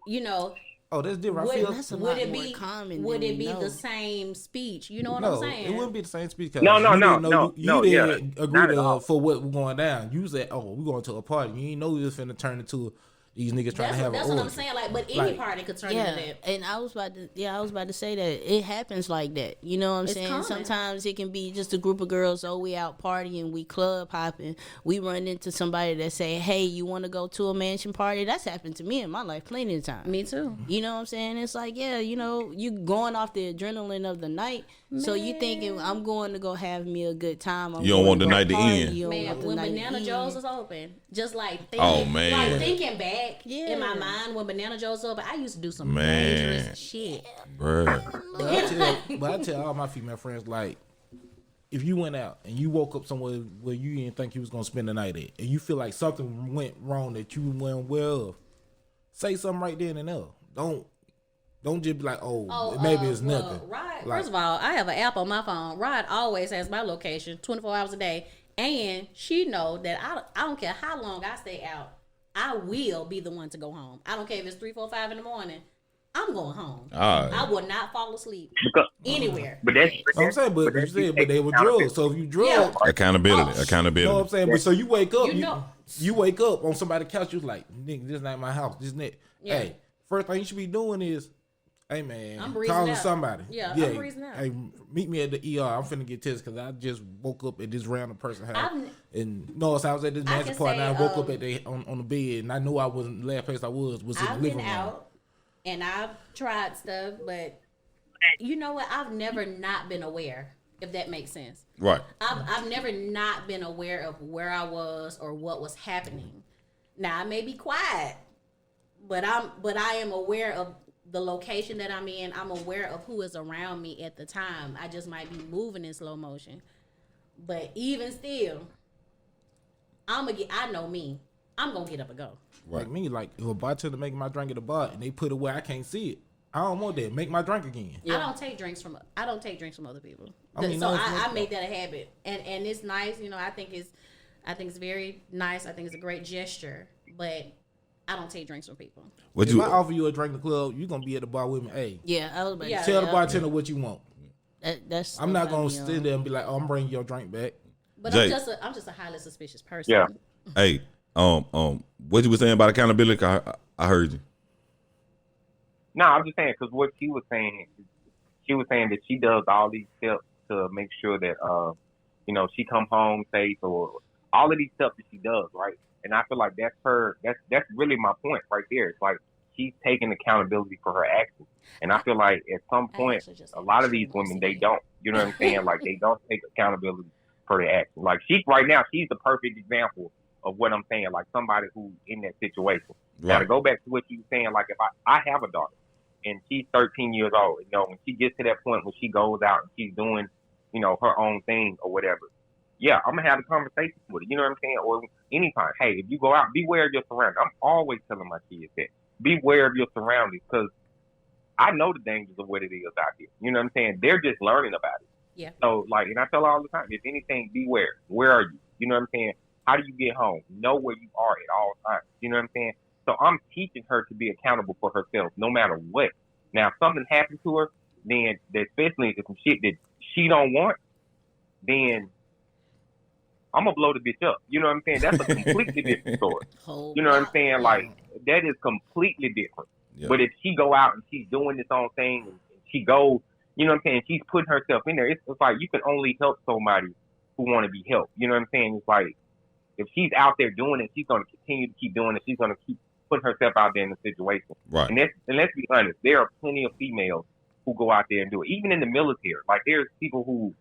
you know, Oh, that's different. I would, feel that's a would lot it more be common would than it we be know. the same speech? You know what no, I'm saying? it wouldn't be the same speech. 'Cause No, you no, no, didn't know, no, you no, didn't yeah, agree not at all. for what was going down. You said, "Oh, we going to a party." You didn't know you was finna turn into these niggas trying to have That's an what I'm orgy. saying. Like, but any Like- party could turn Yeah, into that. and I was about to say that it happens like that. You know what I'm It's saying? common. Sometimes it can be just a group of girls. Oh, we out partying, we club hopping. We run into somebody that say, "Hey, you want to go to a mansion party?" That's happened to me in my life plenty of times. Me too. You know what I'm saying? It's like, yeah, you know, you going off the adrenaline of the night. So you thinking, I'm going to go have me a good time. I'm You don't going want to the go night to party. end. You don't Man, want the when night to Banana end. Joe's is open, just like thinking, Oh, man. like thinking back in my Yeah. mind when Banana Joe's open, I used to do some Man. dangerous shit. Bruh. But I tell all my female friends, like, if you went out and you woke up somewhere where you didn't think you was gonna spend the night at, and you feel like something went wrong that you weren't aware of, say something right then and there. Don't just be like, oh, maybe it's nothing. Rod, Like- first of all, I have an app on my phone. Rod always has my location 24 hours a day, and she know that I don't care how long I stay out, I will be the one to go home. I don't care if it's 3, 4, 5 in the morning. I'm going home. All right. I will not fall asleep because, anywhere. but that's I'm saying, but you said, but they were drugs. So if you drug, Yeah. Accountability. you know what I'm Accountability. saying? But so you wake up, You you, know. you wake up on somebody's couch, you like, nigga, this not my house. This is it. Yeah. Hey, first thing you should be doing is, hey man, I'm breezing calling out. somebody. Yeah, I'm breezing out. Hey, meet me at the ER. I'm finna get tested because I just woke up at this random person's house. And no, so I was at this mansion can party and I say, woke up at on the bed and I knew I wasn't the last place I was in the I've living been room. out and I've tried stuff, but you know what? I've never not been aware. if that makes sense. Right. I've never not been aware of where I was or what was happening. Now I may be quiet, but I am aware of the location that I'm in. I'm aware of who is around me at the time. I just might be moving in slow motion. But even still, I know me. I'm gonna get up and go. Like me, like if a bartender make my drink at the bar and they put it where I can't see it, I don't want that. Make my drink again. I don't take drinks from other people. I mean, I make that a habit, and it's nice. You know, I think it's very nice. I think it's a great gesture, but I don't take drinks from people. If I offer you a drink in the club, you gonna be at the bar with me. Hey, Yeah, I was about to tell the bartender what you want. That's I'm not gonna sit there and be like, "Oh, I'm bringing your drink back." But Jay. I'm just a highly suspicious person. Yeah. Hey, what you were saying about accountability? I heard you. No, I'm just saying because what she was saying that she does all these steps to make sure that she come home safe, or all of these steps that she does, right? And I feel like that's her. That's really my point right there. It's like she's taking accountability for her actions, and I feel like at some point, a lot of these women they don't. You know what I'm saying? Like they don't take accountability for their actions. Like she's the perfect example of what I'm saying. Like somebody who's in that situation. Right. Now to go back to what you were saying, like if I have a daughter and she's 13 years old, when she gets to that point when she goes out and she's doing, her own thing or whatever, yeah, I'm gonna have a conversation with her. You know what I'm saying? Or anytime, hey, if you go out, beware of your surroundings. I'm always telling my kids that. Beware of your surroundings, because I know the dangers of what it is out here. You know what I'm saying? They're just learning about it. Yeah. So and I tell her all the time, if anything, beware. Where are you? You know what I'm saying? How do you get home? Know where you are at all times. You know what I'm saying? So I'm teaching her to be accountable for herself, no matter what. Now, if something happens to her, then especially if it's some shit that she don't want, then I'm gonna blow the bitch up. You know what I'm saying? That's a completely different story. You know what I'm saying? Like that is completely different. Yeah. But if she go out and she's doing this own thing, and she goes, you know what I'm saying? She's putting herself in there. It's like you can only help somebody who want to be helped. You know what I'm saying? It's like if she's out there doing it, she's gonna continue to keep doing it. She's gonna keep putting herself out there in the situation. Right. And let's be honest, there are plenty of females who go out there and do it. Even in the military, like there's people who,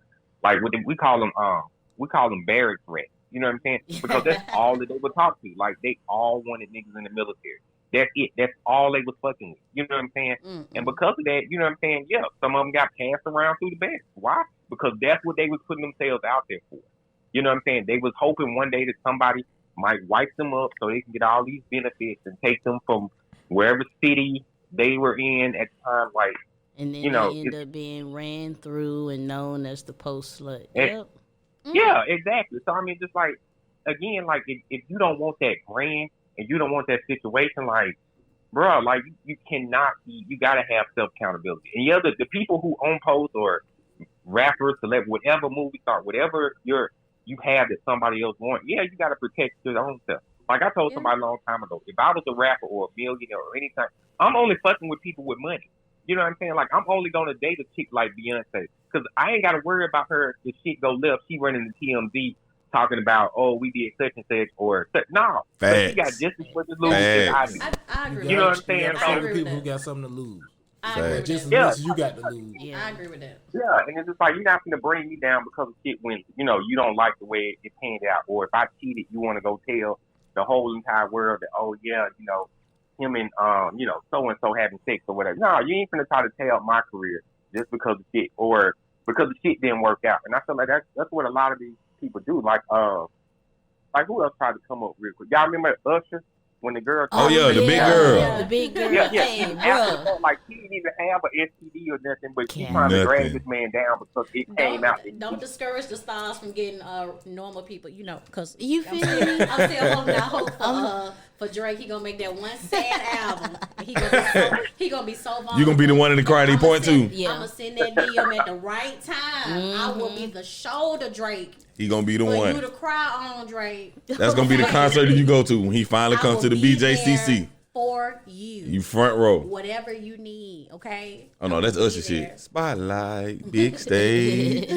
like we call them barrack rats. You know what I'm saying? Because that's all that they would talk to. Like they all wanted niggas in the military. That's it. That's all they was fucking with. You know what I'm saying? Mm-hmm. And because of that, you know what I'm saying? Yeah, some of them got passed around through the barracks. Why? Because that's what they was putting themselves out there for. You know what I'm saying? They was hoping one day that somebody might wipe them up so they can get all these benefits and take them from wherever city they were in at the time. Like, and then they end up being ran through and known as the post slut. Yep. Yeah, exactly. So I mean, just like again, like if you don't want that brand and you don't want that situation, like, bro, like you cannot be. You gotta have self accountability. And the people who own posts or rappers, select whatever movie star, whatever you have that somebody else wants, yeah, you gotta protect your own self. Like I told somebody a long time ago, if I was a rapper or a millionaire or anything, I'm only fucking with people with money. You know what I'm saying? Like, I'm only going to date a chick like Beyonce. Because I ain't got to worry about her if shit go left. She running the TMZ talking about, oh, we did such and such or such. No. She got just as much to lose as I do. I agree. You know what I'm saying? I agree with people that. who got something to lose. I agree with just that. as much as you got to lose. Yeah. I agree with that. Yeah, and it's just like, you're not going to bring me down because of shit when, you don't like the way it panned out. Or if I cheated, you want to go tell the whole entire world that, oh, yeah, him and so and so having sex or whatever. No, you ain't gonna try to tear up my career just because of shit or because the shit didn't work out. And I feel like that's what a lot of these people do. Like who else tried to come up real quick? Y'all remember Usher when the girl? The big girl. Yeah, the big girl. Yeah. Hey, After that, like she didn't even have an STD or nothing, but she's trying to drag this man down because it came out. Don't discourage the stars from getting normal people, because you feel me? I'm still holding out hope for Drake. He gonna make that one sad album. And he gonna be so vulnerable. You gonna be the one in the crowd he point to. Yeah. I'm gonna send that DM at the right time. I will be the shoulder Drake. He gonna be the for one. You to cry on, Drake. That's gonna be the concert you go to when he finally comes to the BJCC. For you. You front row. Whatever you need, okay? Oh no, that's Usher shit. Spotlight, big stage.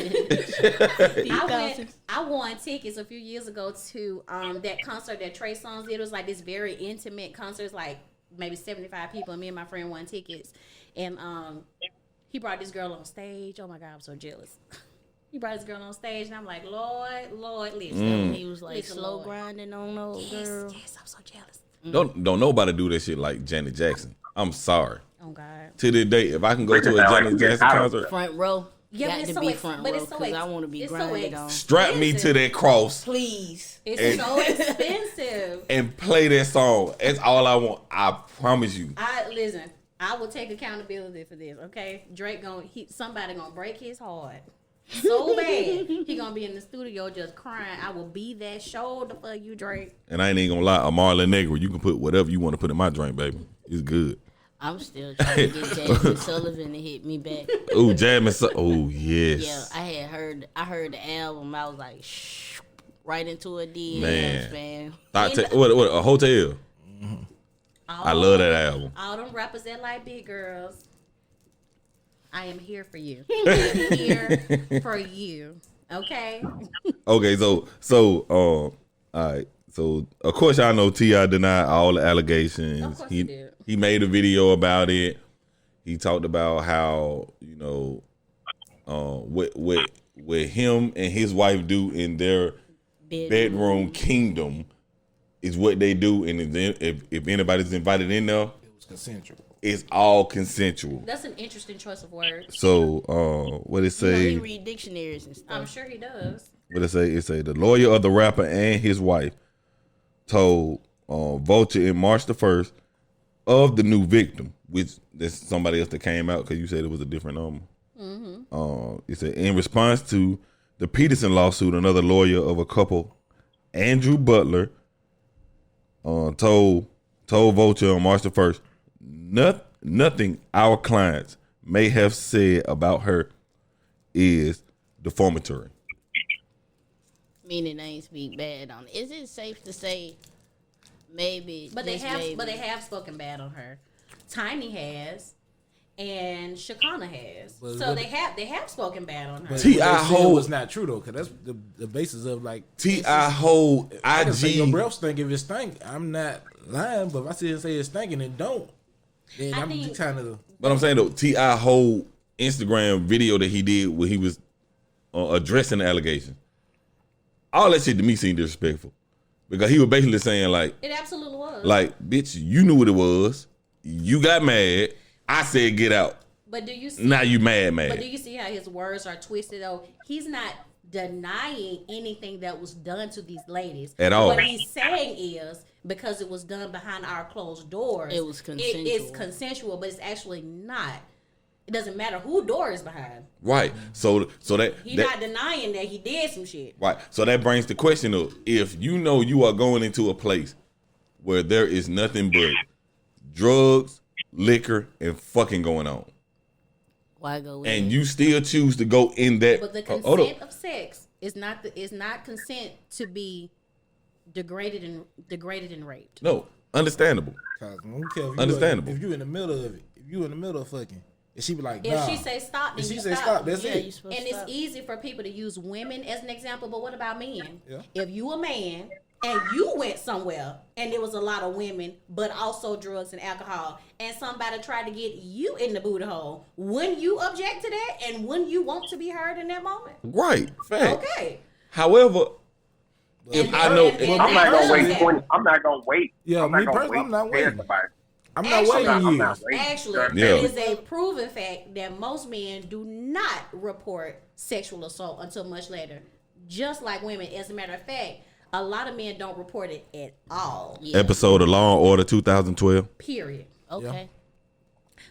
I won tickets a few years ago to that concert that Trey Songz did. It was like this very intimate concert. It's like maybe 75 people, and me and my friend won tickets. And he brought this girl on stage. Oh my God, I'm so jealous. He brought his girl on stage, and I'm like, Lord, listen. And he was like Listen, slow Lord. grinding on those girl. Yes, I'm so jealous. Don't nobody do that shit like Janet Jackson. I'm sorry. Oh God. To this day, if I can go to a Janet Jackson concert, Front row. Yeah, but Got it's to so be ex- front but row it's so because ex- I want to be it's so grinded ex- on. strap me to that cross Please. It's so expensive. and play that song. That's all I want. I promise you. Listen. I will take accountability for this. Okay, Drake somebody gonna break his heart so bad. He gonna be in the studio just crying. I will be that shoulder for you, Drake. And I ain't even gonna lie, a Marlon Negro, you can put whatever you want to put in my drink, baby. It's good. I'm still trying to get Jasmine Sullivan to hit me back. Oh, Jasmine. Oh, yes. Yeah, I heard the album. I was like, shh, right into a DMs, man. What a hotel. I love that album. All them rappers that like big girls. I am here for you. I am here for you. Okay. Okay, so all right. So of course y'all know T.I. denied all the allegations. Of course he did. He made a video about it. He talked about how, what him and his wife do in their bedroom kingdom is what they do, and if anybody's invited in there, It was consensual. it's all consensual. That's an interesting choice of words. So what it say? He read dictionaries and stuff. I'm sure he does. What it say? It say the lawyer of the rapper and his wife told Vulture in March the 1st of the new victim, which there's somebody else that came out because you said it was a different number. It said in response to the Peterson lawsuit, another lawyer of a couple, Andrew Butler, told Vulture on March the 1st, nothing our clients may have said about her is defamatory. Meaning they ain't speak bad on it. Is it safe to say maybe? But they have spoken bad on her. Tiny has, and Shakana has. So they have spoken bad on her. But T.I. what they said hold- was not true though, because that's the basis of like T.I. hold I can say your IG. breath stink if it stink. I'm not lying, but if I sit and say it's stinking and don't, then I I'm think- just kind of. But I'm saying though, T.I. whole Instagram video that he did where he was addressing the allegation, all that shit to me seemed disrespectful because he was basically saying like, It absolutely was. bitch, you knew what it was. You got mad. I said get out. But do you see? Now you mad. But do you see how his words are twisted? Though he's not denying anything that was done to these ladies At all. What he's saying is because it was done behind our closed doors. It was consensual. It's consensual, but it's actually not. It doesn't matter who door is behind. Right. So that He's that- not denying that he did some shit. right. So that brings the question of if you know you are going into a place where there is nothing but drugs, liquor, and fucking going on, Why go in? and you still choose to go in that. But the hold up. consent of sex is not consent to be degraded and raped. No, understandable. Cause I don't care if Understandable. If you in the middle of it, if you in the middle of fucking, and she be like, If nah. she say stop, then If she you say stop. stop, that's Yeah, it. you supposed And to it's stop. easy for people to use women as an example, but what about men? Yeah. If you a man and you went somewhere and there was a lot of women, but also drugs and alcohol, and somebody tried to get you in the booty hole, wouldn't you object to that? And wouldn't you want to be heard in that moment? Right. Fact. Okay. However, if And- I know, and- I'm not gonna Personally. wait 20. I'm not gonna wait. Yeah, I'm me not gonna personally, wait I'm not to tell waiting. somebody. I'm not Actually, waiting I'm years. not waiting. Actually, Yeah. it is a proven fact that most men do not report sexual assault until much later. Just like women. As a matter of fact, a lot of men don't report it at all. Yeah. episode of Law and Order 2012. Period. Okay.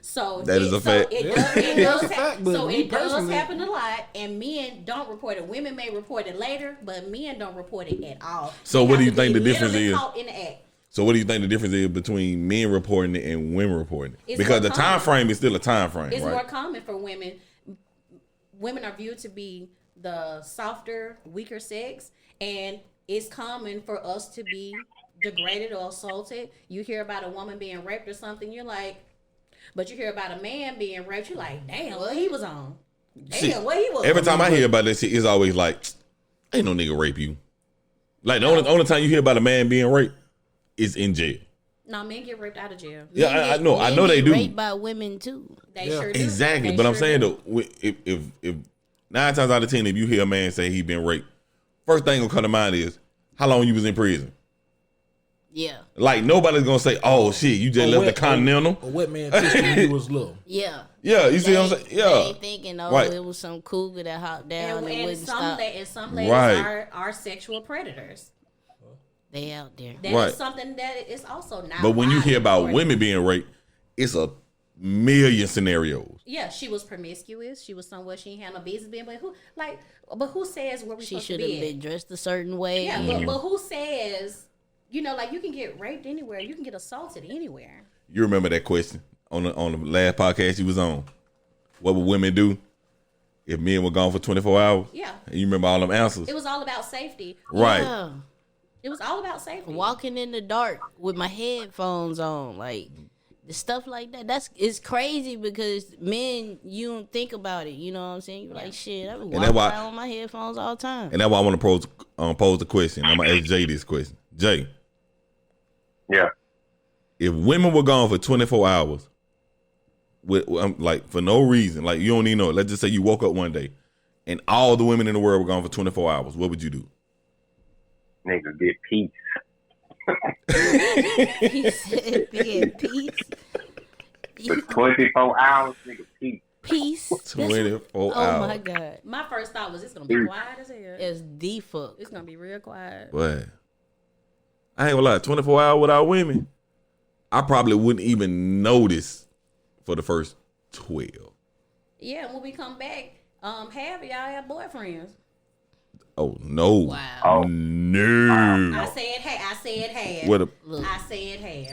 So That is a fact. It Yeah, does, it that's does a fact, but so me it does personally- happen a lot, and men don't report it. Women may report it later, but men don't report it at all. So They what do have you to think be the difference literally is? Caught in the act. So what do you think the difference is between men reporting it and women reporting it? It's Because more the time common. frame is still a time frame, It's more right? common for women. Women are viewed to be the softer, weaker sex, and it's common for us to be degraded or assaulted. You hear about a woman being raped or something, you're like, but you hear about a man being raped, you're like, damn, what he was on. Damn, See, what he was Every on. time I hear about that shit, it's always like, ain't no nigga rape you. Like the only time you hear about a man being raped is in jail. No, men get raped out of jail. Yeah, I know. I know they get do. raped by women too. They Yeah. sure do. Exactly, They but I'm sure saying do. though, if 9 times out of 10, if you hear a man say he been raped, first thing gonna come to mind is how long you was in prison. Yeah. Like nobody's gonna say, "Oh shit, you just left the Continental." Or what man kissed you when you was little? Yeah, you see what I'm saying? Yeah, They ain't thinking, Right. it was some cougar that hopped down and, And wouldn't stop. some ladies Right. are sexual predators. They out there. That Right. is something that is also not. but when you widely hear about reported. women being raped, it's a million scenarios. Yeah, she was promiscuous. She was somewhere she ain't had no business being. But who says where we She supposed to should have be? been dressed a certain way. Yeah, but who says? Like you can get raped anywhere. You can get assaulted anywhere. You remember that question on the last podcast you was on? What would women do if men were gone for 24 hours? Yeah. And you remember all them answers, It was all about safety. right? Yeah. It was all about safety. Walking in the dark with my headphones on, like the stuff like that. It's crazy because men, you don't think about it. You know what I'm saying? You're like, shit, I be that's walking why- around with my headphones all the time. And that's why I want to pose the question. I'm gonna ask Jay this question. Jay, Yeah. if women were gone for 24 hours, with like for no reason, like you don't even know. Let's just say you woke up one day, and all the women in the world were gone for 24 hours. What would you do? Nigga, get peace. He said, "Yeah, peace, For 24 hours, nigga, peace. peace." 24 Oh hours. my god, My first thought was it's gonna be quiet as hell. it's the fuck. It's gonna be real quiet. What? I ain't gonna lie. 24 hours without women, I probably wouldn't even notice for the first 12. Yeah, when we come back, half of y'all have boyfriends. Oh no! Wow. Oh. No! I said half. What a Look, I said half.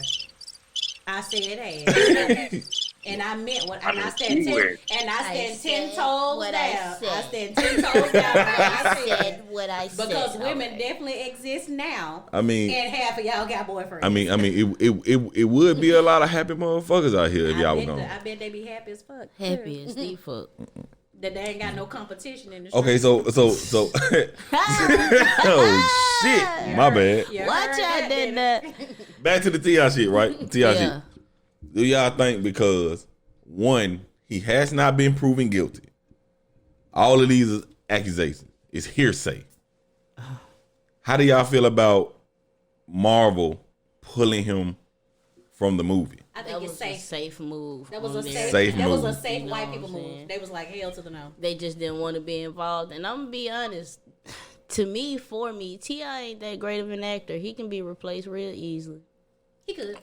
And I meant what, and I stand I 10 said toes what down. I said. I stand 10 toes down. I said what I said. Because women already. definitely exist now. I mean, And half of y'all got boyfriends. I mean, it would be a lot of happy motherfuckers out here if y'all were gone. I bet they be happy as fuck. Happy as the fuck. That they ain't got no competition in the Okay, street. so oh shit, my bad. You Watch heard out, did that. Back to the T.I. shit, right? T.I. Yeah. shit. Do y'all think because one, he has not been proven guilty, all of these accusations is hearsay? How do y'all feel about Marvel pulling him from the movie? I That think was it's a safe. safe move. That was a on their safe. Safe that was move. a safe You white know people what I'm move. saying? They was like hell to the no. They just didn't want to be involved. And I'm gonna be honest. To me, for me, T.I. ain't that great of an actor. He can be replaced real easily. He could.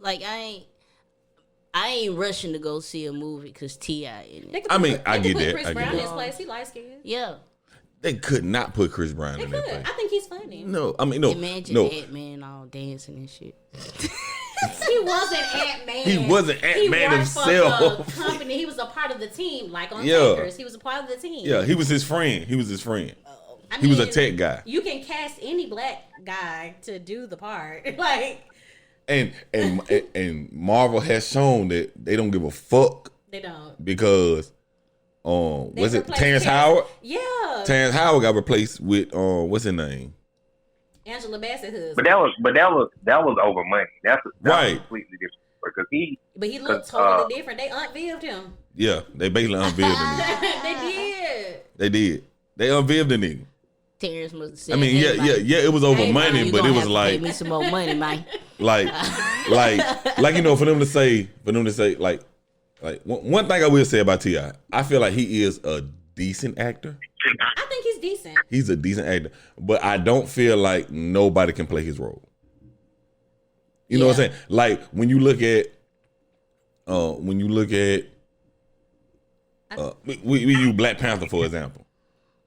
Like I ain't rushing to go see a movie because T.I. in They it. could I put- mean, they I could get put that. Chris I get Brown in that. his place. He light skinned. Yeah. They could not put Chris Brown They in that could. place. I think he's funny. No, I mean no, Imagine no. Ant-Man all dancing and shit. He wasn't Ant-Man. He wasn't Ant-Man worked himself. For the company. He was a part of the team, like on Yeah. Takers. He was a part of the team. Yeah, he was his friend. He was his friend. I He was a mean, tech guy. You can cast any black guy to do the part. Like And Marvel has shown that they don't give a fuck they don't. because They was it replaced Terrence Howard? Yeah. Terrence Howard got replaced with what's his name? Angela Bassett husband. But that was over money. That Right. was completely different because he. But he looked 'cause, totally different. They unveiled him. Yeah, they basically unveiled the nigga. They did. They did. They unveiled the nigga. Terrence must have said, I mean, "Hey, Mike, yeah, it was over Hey, Mike, money, you but gonna it was have to like pay me some more money, Mike." like you know, for them to say like one thing I will say about T.I., I feel like he is a decent actor. I think he's decent. He's a decent actor, but I don't feel like nobody can play his role. You know what I'm saying? Like when you look at we use Black Panther for example.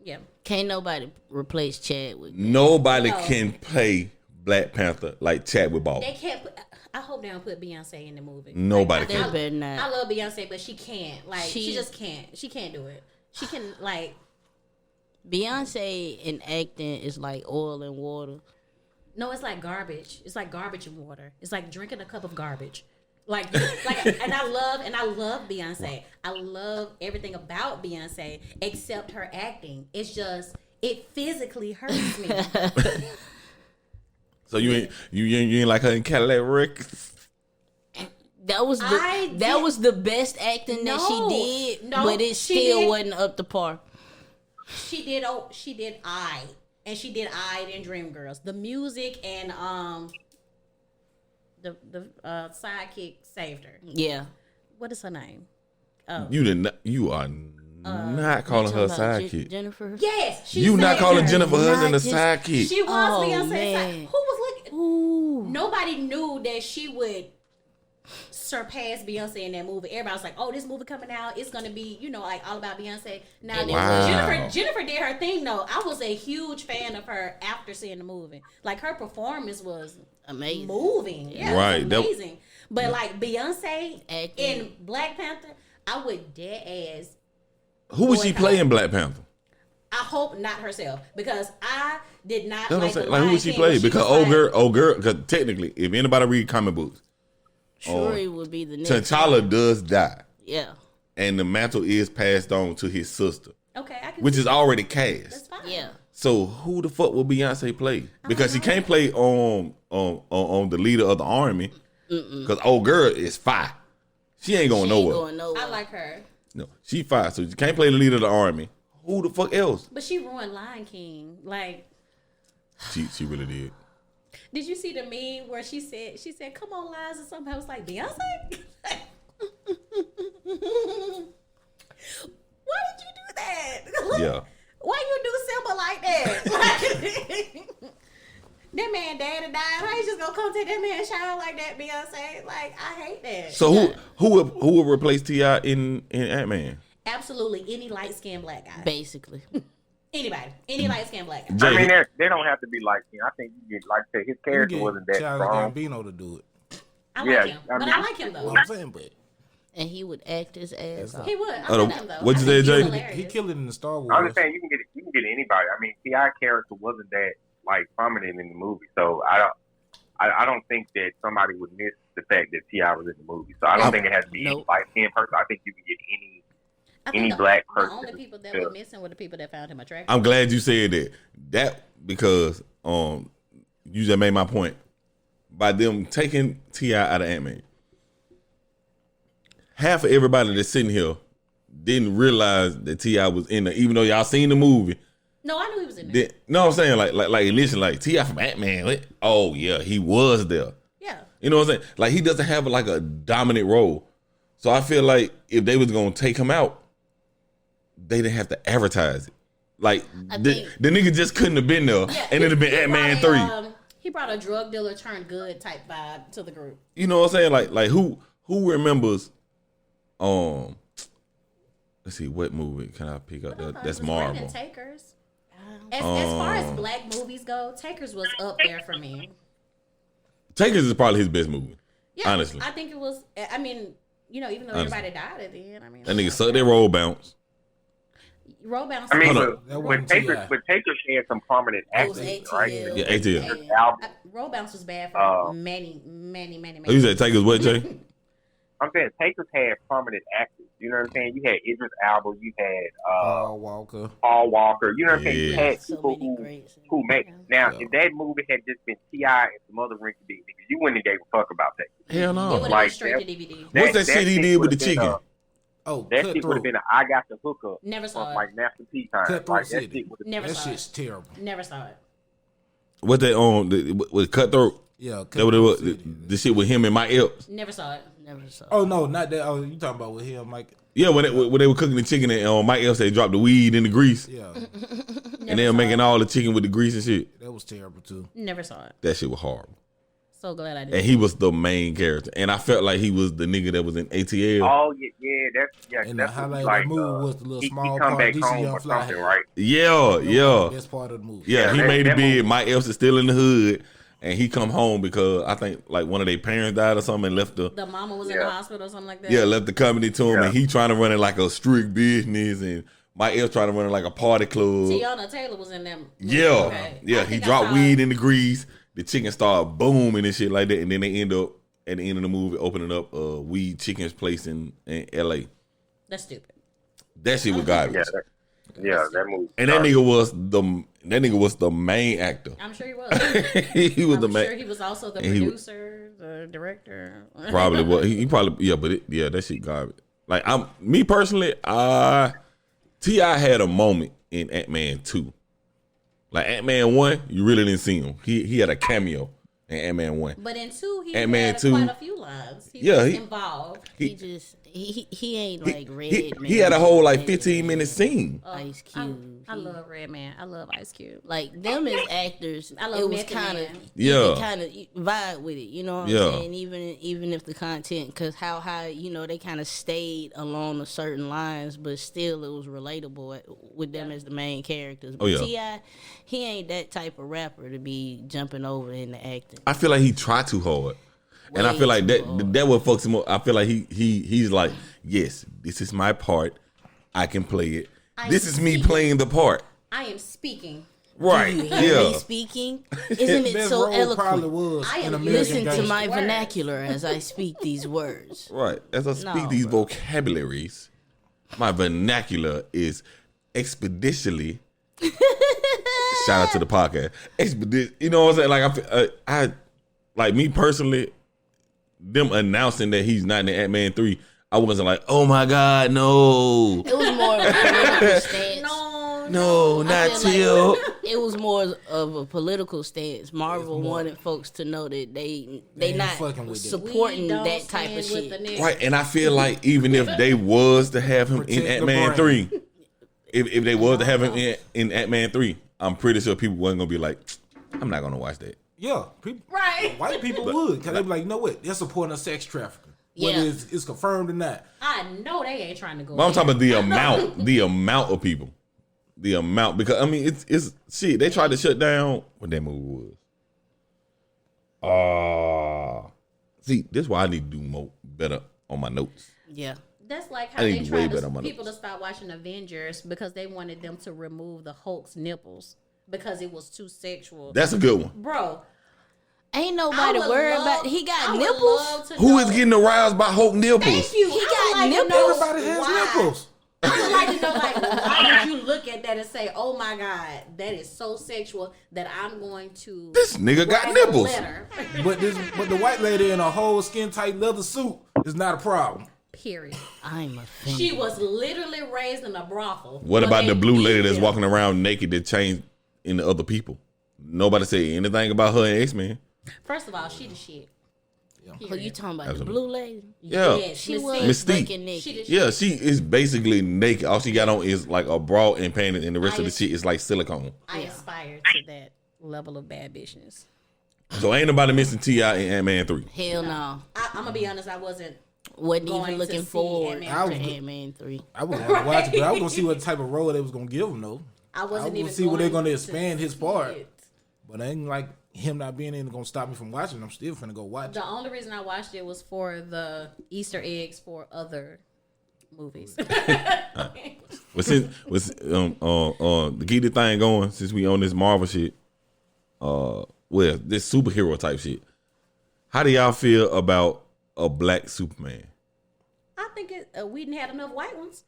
Yeah. Can't nobody replace Chadwick. Nobody No. can play Black Panther like Chadwick Boseman. They can't put, I hope they don't put Beyonce in the movie. Nobody Like, They can. better not. I love Beyonce, but she can't. Like she She- just can't. She can't do it. She can like Beyonce in acting is like oil and water. no, it's like garbage. It's like garbage and water. It's like drinking a cup of garbage. Like and I love Beyonce. I love everything about Beyonce except her acting. It's just it physically hurts me. So you ain't like her in Cadillac Records? That was the best acting that she did, but it still wasn't up to par. She did I, and she did I in Dreamgirls. The music and the sidekick saved her. Yeah. What is her name? You are not calling her sidekick. Jennifer. Yes, You not calling her. Jennifer Hudson a sidekick. She was Beyonce's man. sidekick. Who was looking? Ooh. Nobody knew that she would surpass Beyonce in that movie. Everybody was like, "Oh, this movie coming out, it's gonna be, like all about Beyonce." Now, Wow. Jennifer did her thing though. I was a huge fan of her after seeing the movie. Like her performance was Amazing. moving. Yeah, Right. it was amazing. But like Beyonce Acting. in Black Panther, I would dead ass. Who was she boycott. playing Black Panther? I hope not herself, because I did not That's what I'm like saying. the Like, who Lion was she King playing? when she Because was like- old girl, because technically, if anybody read comic books, Shuri would be the next. T'Challa does die, Yeah. and the mantle is passed on to his sister, Okay, I can which see is already that's cast. fine. Yeah. So who the fuck will Beyonce play? Because she can't play on the leader of the army, because old girl is fire. She ain't going nowhere. Going nowhere. I like her, No, she fire. So she can't play the leader of the army. Who the fuck else? but she ruined Lion King. Like, She really did. did you see the meme where she said, "Come on, Liza," or something? I was like, Beyonce. Why did you do that? Yeah. Why you do Simba like that? That man daddy died. How you just gonna come take that man's child like that, Beyonce? Like, I hate that. So who will replace T.I. in Ant-Man? Absolutely any light skinned black guy. Basically. Anybody. Any light skinned black guy. Jay, I mean, they don't have to be like him. I think you get, like I said, his character wasn't that Childish strong. Gambino to do it. I like Yeah, him. I But mean- I like him though. What I'm saying, but And he would act his ass off. He would. I Oh, like him though. what'd you I say, think he's Jay? hilarious. he killed it in the Star Wars. I'm just saying you can get anybody. I mean, T.I. character wasn't that like prominent in the movie, so I don't think that somebody would miss the fact that T.I. was in the movie. So I don't think it has to be any light skinned person. I think you can get I think any the- black The person only people that to- were missing were the people that found him attractive. I'm glad you said that. That because you just made my point. By them taking T.I. out of Ant-Man, half of everybody that's sitting here didn't realize that T.I. was in there, even though y'all seen the movie. No, I knew he was in there. No, I'm saying like initially, like T.I. from Ant-Man. What? Oh yeah, he was there. Yeah. You know what I'm saying? Like he doesn't have like a dominant role. So I feel like if they was gonna take him out, they didn't have to advertise it. Like the nigga just couldn't have been there, and it'd have been Ant-Man 3. He brought a drug dealer turned good type vibe to the group. You know what I'm saying? Like who remembers? Let's see, what movie can I pick up? That's Marvel. Takers. As far as black movies go, Takers was up there for me. Takers is probably his best movie. Yeah, honestly, I think it was. I mean, even though Honestly. everybody died at the end, I mean, that nigga sucked that roll bounce. roll bounce. I mean, Hold on. That but wasn't Takers, T.I. but Takers had some prominent It was actors, ATL. right? Yeah, ATL. Album. Roll bounce was bad for many. Oh, you said Takers what, Jay? I'm saying Takers had prominent actors. You know what I'm saying? You had Idris Elba. You had Paul Walker. Paul Walker. You know what I'm saying? You Yeah. had So people many greats. who make. Now, Yeah. if that movie had just been T.I. and some other rinky dink niggas, you wouldn't have gave a fuck about that. Hell It would no. have been Like straight that- to DVD. What's that shit he did with the would've been, chicken? Oh, that shit would have Cutthroat. been a I got the hookup Never saw from it. like Master P time. Cutthroat Like that City. shit would've- Never That saw shit's it. terrible. Never saw it. What they on with Cutthroat? Yeah, That what it was. City. The shit with him and Mike Epps. Never saw it. Never saw. Oh no, not that. Oh, you talking about with him, Mike? Yeah, when they were cooking the chicken and Mike Epps, they dropped the weed in the grease, Yeah, and they were making all the chicken with the grease and shit. that was terrible too. Never saw it. That shit was horrible. So glad I did. And he was the main character, and I felt like he was the nigga that was in ATL. Oh yeah, that's And the that's highlight of like, the movie was the little he small come part back DC home Young or Fly something, had. right? Yeah. Best part of the movie. Yeah, he that- made it that big. movie- Mike Epps is still in the hood, and he come home because I think like one of their parents died or something and left The mama was in the hospital or something like that. left the company to him, Yeah. and he trying to run it like a strict business, and Mike Epps trying to run it like a party club. Tiana Taylor was in them. Yeah, Okay. yeah. I He think I dropped saw weed it. in the grease. The chicken started booming and shit like that, and then they end up at the end of the movie opening up a weed chicken's place in L.A. That's stupid. That shit was garbage. Yeah, Yeah, that movie. And that nigga was the main actor. I'm sure he was. He was the I'm main. sure he was also the and he- producer, the director. Probably was. He probably that shit garbage. Like me personally, T.I. had a moment in Ant-Man 2. Like Ant-Man 1, you really didn't see him. He had a cameo in Ant-Man 1. But in 2, he Ant-Man had 2, quite a few lines. He yeah, was he- involved. He ain't like Red Man. He had a whole like 15-minute scene. Ice Cube. I love Red Man. I love Ice Cube. Like them as actors, I love it was Method kind of Man. Yeah. kind of vibe with it. You know what Yeah. I'm saying? Even if the content, because how high they kind of stayed along a certain lines, but still it was relatable with them as the main characters. But yeah. T.I., he ain't that type of rapper to be jumping over into acting. I feel like he tried too hard. And I Way feel like too hard. that what fucks him up. I feel like he's like, yes, this is my part. I can play it. This is me playing the part. I am speaking. Right. You hear me Yeah. speaking? Isn't it Best so role probably eloquent? was I in am American Listen to Gangster. my Words. vernacular as I speak these words. Right. As I speak No, these bro. vocabularies, my vernacular is expeditiously. Shout out to the podcast. You know what I'm saying? Like I like me personally, them announcing that he's not in Ant-Man 3, I wasn't like, oh my God, no. It was more of a political stance. No, I not feel till. like it was more of a political stance. Marvel wanted folks to know that they ain't not fucking with it. supporting We don't that type of stand with the shit. niggas. Right, and I feel like even if they was to have him Protect in the Ant-Man brain. 3, if they was to have him in Ant-Man 3, I'm pretty sure people wasn't gonna be like, I'm not gonna watch that. Yeah, people, Right. white people would, because they be like, you know what? They're supporting a sex trafficker. Whether Yeah. it's confirmed or not. I know they ain't trying to go. But I'm talking there. about the amount of people. The amount, because I mean it's shit. They tried to shut down what that movie was. See, this is why I need to do better on my notes. Yeah. That's like I how need they to way tried better on my people to notes. start watching Avengers because they wanted them to remove the Hulk's nipples because it was too sexual. That's a good one. Bro, Ain't I nobody would worried love- about. He I got would nipples. love to Who know- is getting aroused by Hulk nipples? Thank you. He I got would like to nipples? know Everybody has why. nipples. I would like to know, like, why did you look at that and say, "Oh my God, that is so sexual that I'm going to." This nigga got write a nipples. letter." But the white lady in a whole skin tight leather suit is not a problem. Period. I'm offended. She was literally raised in a brothel. What But about they the blue lady beat that's them. walking around naked that changed into other people? Nobody say anything about her and X-Men. First of all, she the shit. Who you talking about? The Absolutely. blue lady? Yeah. Yes, She Mystique. was Mystique. breaking naked. She the shit. Yeah, she is basically naked. All she got on is like a bra and panties, and the rest of the shit is like silicone. I aspire to that level of bad bitchness. So ain't nobody missing T.I. in Ant-Man 3. Hell no. I'm gonna be honest. I wasn't. Wasn't Going even to looking see forward to Ant-Man 3. Ant-Man 3. I was going to watch it, but I was going to see what type of role they was going to give him, though. I I wasn't was even. going to see where they're going to to expand his see part. it. But ain't like him not being in going to stop me from watching. I'm still finna go watch it. The only reason I watched it was for the Easter eggs for other movies. Well, since to keep the thing going, since we on this Marvel shit, this superhero type shit. How do y'all feel about a black Superman? I think we didn't have enough white ones.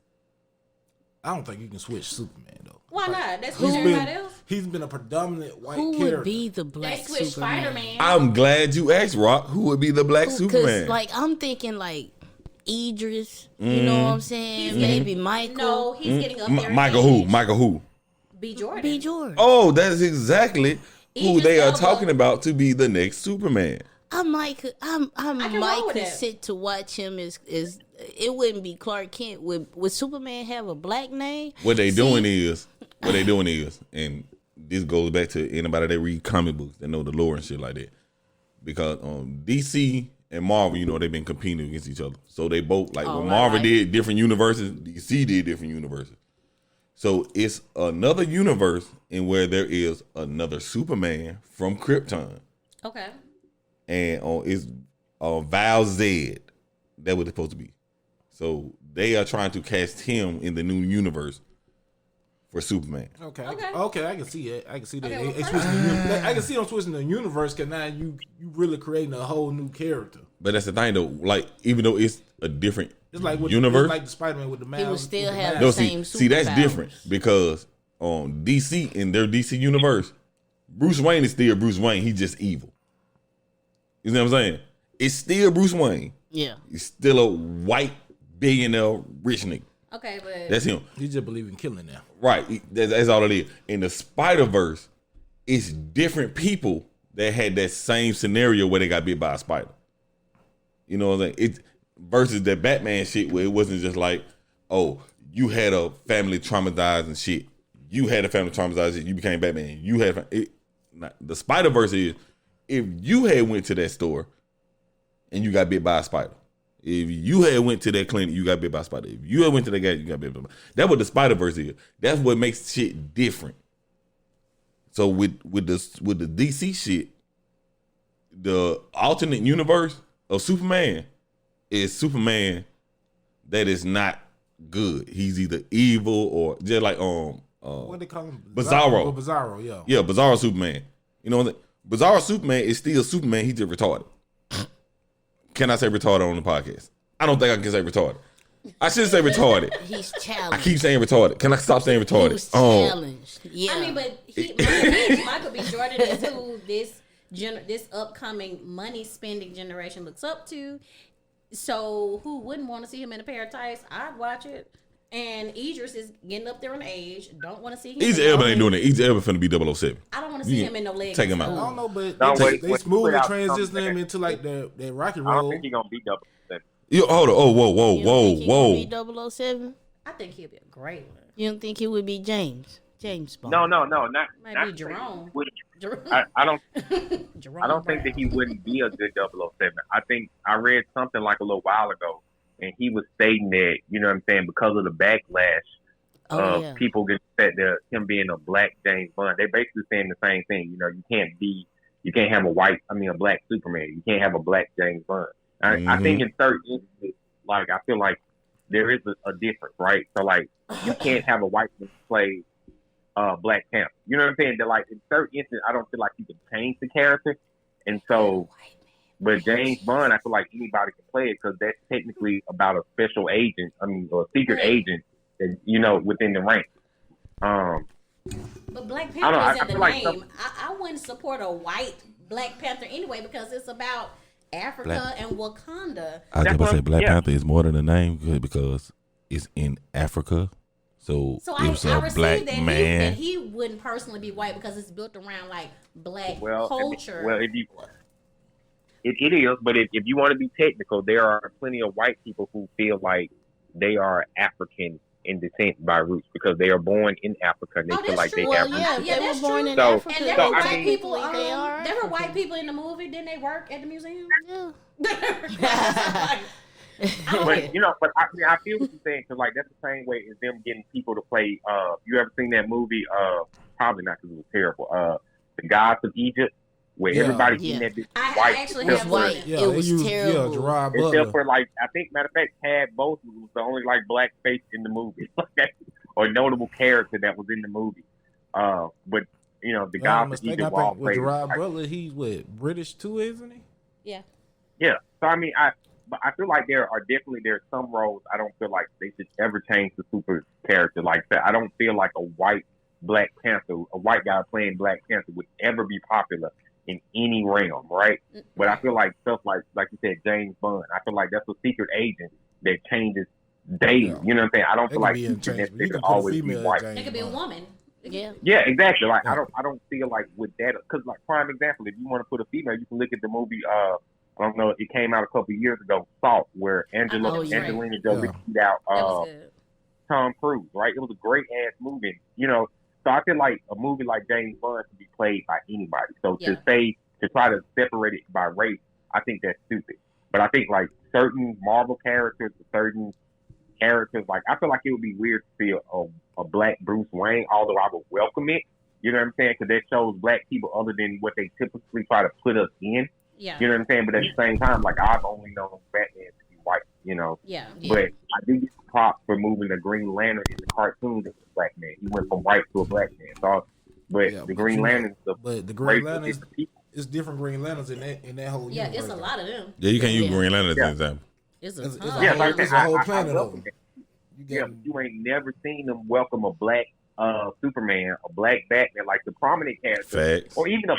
I don't think you can switch Superman, though. Why not? That's He's what everybody been, else. he's been a predominant white Who character. would be the They black switched Superman? Spider-Man. I'm glad you asked, Rock. Who would be the black Superman? Because, like, I'm thinking, like, Idris, you know what I'm saying? Maybe Michael. No, he's getting up there. in Michael who? age. Michael who? B. Jordan. B. Jordan. Oh, that is exactly who Idris they are Elba. talking about to be the next Superman. I might could roll with that. sit to watch him as it wouldn't be Clark Kent. Would Superman have a black name? What they doing is, and this goes back to anybody that read comic books that know the lore and shit like that. Because DC and Marvel, you know, they've been competing against each other. So they both, like, when Marvel did different universes, DC did different universes. So it's another universe in where there is another Superman from Krypton. Okay. And it's Val Zed. That's what it's supposed to be. So they are trying to cast him in the new universe for Superman. Okay, Okay. okay, I can see it. I can see that. Okay, well, They switching I can see them switching the universe because now you really creating a whole new character. But that's the thing though. Like, even though it's a different It's like with universe. It's like the Spider-Man with the mask. He would still have No, the see, same see, that's superpowers. different because DC in their DC universe, Bruce Wayne is still Bruce Wayne. He's just evil. You know what I'm saying? It's still Bruce Wayne. Yeah. He's still a white billionaire rich nigga. Okay, but That's him. He just believe in killing now. Right. That's all it is. In the Spider-Verse, it's different people that had that same scenario where they got bit by a spider. You know what I'm saying? It versus that Batman shit where it wasn't just like, oh, you had a family traumatized and shit. You had a family traumatized and you became Batman. You had the Spider-Verse is if you had went to that store and you got bit by a spider. If you had went to that clinic, you got bit by a spider. If you had went to that guy, you got bit by a spider. That's what the Spider-Verse is. That's what makes shit different. So with the DC shit, the alternate universe of Superman is Superman that is not good. He's either evil or just like What they call him? Bizarro. Bizarro, yeah. Yeah, Bizarro Superman. You know what? Bizarro Superman is still Superman. He just retarded. Can I say retarded on the podcast? I don't think I can say retarded. I should say retarded. He's I challenged. keep saying retarded. Can I stop saying retarded? He was challenged. Yeah. I mean, but Michael B. Jordan is who this upcoming money spending generation looks up to. So who wouldn't want to see him in a pair of tights? I'd watch it. And Idris is getting up there in age. Don't want to see him. Idris Elba ain't doing it. Idris Elba finna be 007. I don't want to see him in no legs. Take him out. I don't know, but No, they when smoothly he put out transitioned something him that- into like that rock and I don't roll. think he's gonna be double. Yo, hold on. Oh, whoa, You don't think he whoa. would be 007? I think he'll be a great one. You don't think he would be James Bond? No, not Might not be saying Jerome. he wouldn't. Jerome, I don't Jerome I don't think Brown. that he wouldn't be a good 007. I think I read something like a little while ago, and he was stating that, you know what I'm saying, because of the backlash Oh, of yeah. people get upset that him being a black James Bond, they basically saying the same thing. You know, you can't have a black Superman. You can't have a black James Bond. I think in certain instances, like, I feel like there is a difference, right? So, like, you can't have a white man play Black Panther. You know what I'm saying? That, like, in certain instances, I don't feel like you can change the character. And so, but James Bond, I feel like anybody can play it because that's technically about a special agent, or a secret agent, that, you know, within the ranks. But Black I don't know, Panther is I in the feel like name. I wouldn't support a white Black Panther anyway because it's about Africa and Wakanda. I was That's about to say what- Black yeah. Panther is more than a name because it's in Africa. So So it was I a received black that man. he wouldn't personally be white because it's built around like black Well, culture. if you, it is, but if you want to be technical, there are plenty of white people who feel like they are African in descent by roots because they are born in Africa and they Oh, feel that's like true. they Well, have yeah, roots. Yeah, they were that's born true. in So- Africa. and there So, were I white mean- people. They are There were African. white people in the movie. Didn't they work at the museum? Yeah. But you know, I feel what you're saying because like that's the same way as them getting people to play. You ever seen that movie? Probably not because it was terrible. The Gods of Egypt, where Yeah. everybody Yeah. in that bitch I white. actually except have for- one. It Yeah, was they used terrible. Gerard Except Butler. for like, I think matter of fact, had both was the only like black face in the movie, or notable character that was in the movie. But you know, the If I'm Gods of mistaken, Egypt I were all think with played. Gerard Like, Butler, he's British too, isn't he? Yeah. yeah. So I mean, but I feel like there are some roles I don't feel like they should ever change the super character like that. I don't feel like a white Black Panther, a white guy playing Black Panther would ever be popular in any realm, right? But I feel like stuff like you said, James Bond, I feel like that's a secret agent that changes daily. Yeah. You know what I'm saying? I don't They feel can like be he should interchangeable. You necessarily can put a always be female white. as James It could be a Bond. woman. Yeah. Yeah, exactly. Like Yeah. I don't feel like with that, because like prime example, if you want to put a female, you can look at the movie. I don't know, it came out a couple of years ago, Salt, where Oh, yeah. Angelina Jolie Yeah. beat out That was good. Tom Cruise, right? It was a great ass movie, you know. So I feel like a movie like James Bond can be played by anybody. So Yeah. to try to separate it by race, I think that's stupid. But I think like certain Marvel characters, certain characters, like I feel like it would be weird to see a black Bruce Wayne, although I would welcome it. You know what I'm saying? Because that shows black people other than what they typically try to put us in. Yeah. You know what I'm saying? But at the same time, like I've only known Batman to be white, you know. Yeah. But I do get props for moving the Green Lantern in the cartoon as a black man. He went from white to a black man. So, but Yeah, the but Green you know, Lantern, But the Green race of Lanterns, different people. it's different Green Lanterns in that whole Yeah, universe. it's a lot of them. Yeah, you can't use Yeah. Green Lantern as Yeah. an example. It's a It's ton. a Yeah, whole, like I it's said, a whole I planet of welcome them. that. You Yeah, got but you ain't never seen them welcome a black Superman, a black Batman, like the prominent characters, Facts. or even a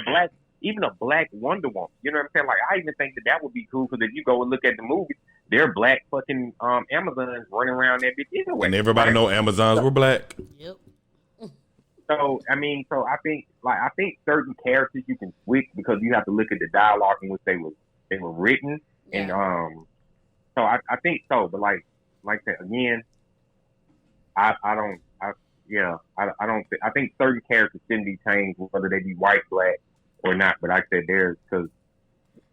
black Wonder Woman. You know what I'm saying? Like I even think that would be cool because if you go and look at the movie, they're black fucking Amazons running around that bitch anyway. And everybody right? know Amazons were black. Yep. So I mean, so I think certain characters you can switch because you have to look at the dialogue in which they were written, and so I think so. But like that again, I think certain characters shouldn't be changed whether they be white, black, or not. But like I said there's because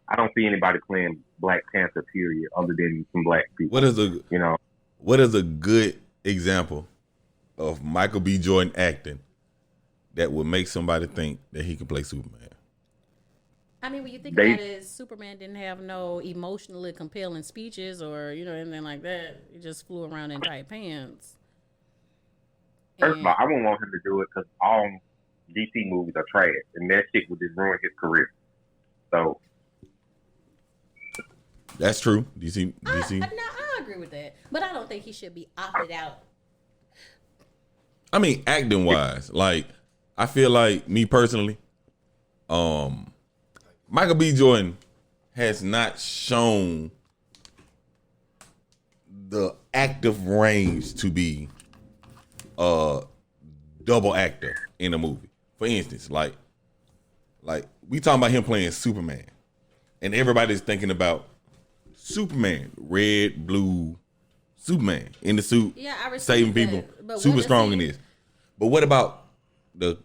I don't see anybody playing Black Panther period other than some black people. What is a good example of Michael B. Jordan acting that would make somebody think that he could play Superman? I mean, when you think about it, Superman didn't have no emotionally compelling speeches or anything like that. He just flew around in tight pants. First of all, I wouldn't want him to do it because all DC movies are trash, and that shit would just ruin his career. So that's true. DC. I agree with that, but I don't think he should be opted out. I mean, acting wise, like I feel like me personally, Michael B. Jordan has not shown the active range to be a double actor in a movie. For instance, like we talking about him playing Superman, and everybody's thinking about Superman, red, blue, Superman in the suit, Yeah, I respect saving that, people, but super what strong if in he- this. But what about the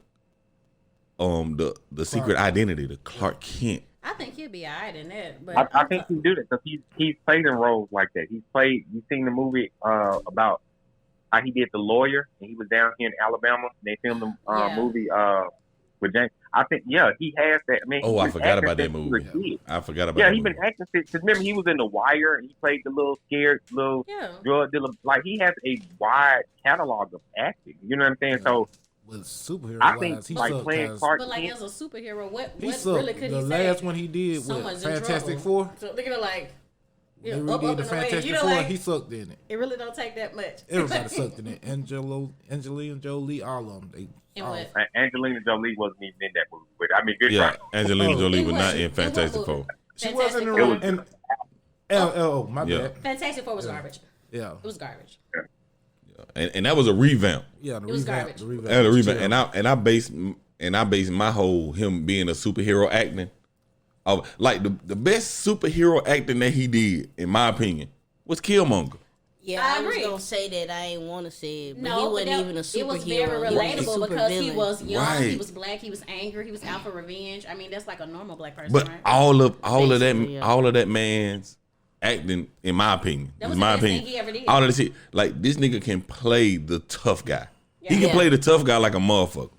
secret identity, the Clark Kent? I think he'll be alright in that. But I think he do that because he's played in roles like that. He's played. You seen the movie about how he did the lawyer, and he was down here in Alabama. They filmed the movie with James. I think he has that. I mean, I forgot about that movie. I forgot about. Yeah, he's been acting since. Because remember, he was in The Wire, and he played the little scared little drug dealer. Like he has a wide catalog of acting. You know what I'm saying? So. With superhero I wise, think he like sucked. playing Clark But like Kent, as a superhero, what He really could the he say? last one he did with Someone's in Fantastic trouble. Four. So they're gonna like, They up redid and the away. Fantastic Four. He sucked in it. It really don't take that much. Everybody sucked in it. Angelina Jolie, all of them. Angelina Jolie wasn't even in that movie. But I mean, good Yeah, try. Angelina Jolie was In not what? in Fantastic In what Four. movie? She wasn't in Fantastic the Four. my bad. Fantastic Four was garbage. Yeah, It was garbage. And that was a revamp. yeah. The It was revamp. garbage. The revamp. And a was revamp. terrible. And I base my whole him being a superhero acting of like the best superhero acting that he did, in my opinion, was Killmonger. Yeah, I I was agree. gonna say that. I ain't want to say it, but No, he wasn't but even a superhero. it was very He was a relatable because he supervillain. was young, Right. he was black, he was angry, he was out for revenge. I mean, that's like a normal black person, But right? all of Basically, yeah. that man's acting, in my opinion, That is was my the best opinion. thing he ever did. All of this shit, like this nigga can play the tough guy. He Yeah. can Yeah. play the tough guy like a motherfucker.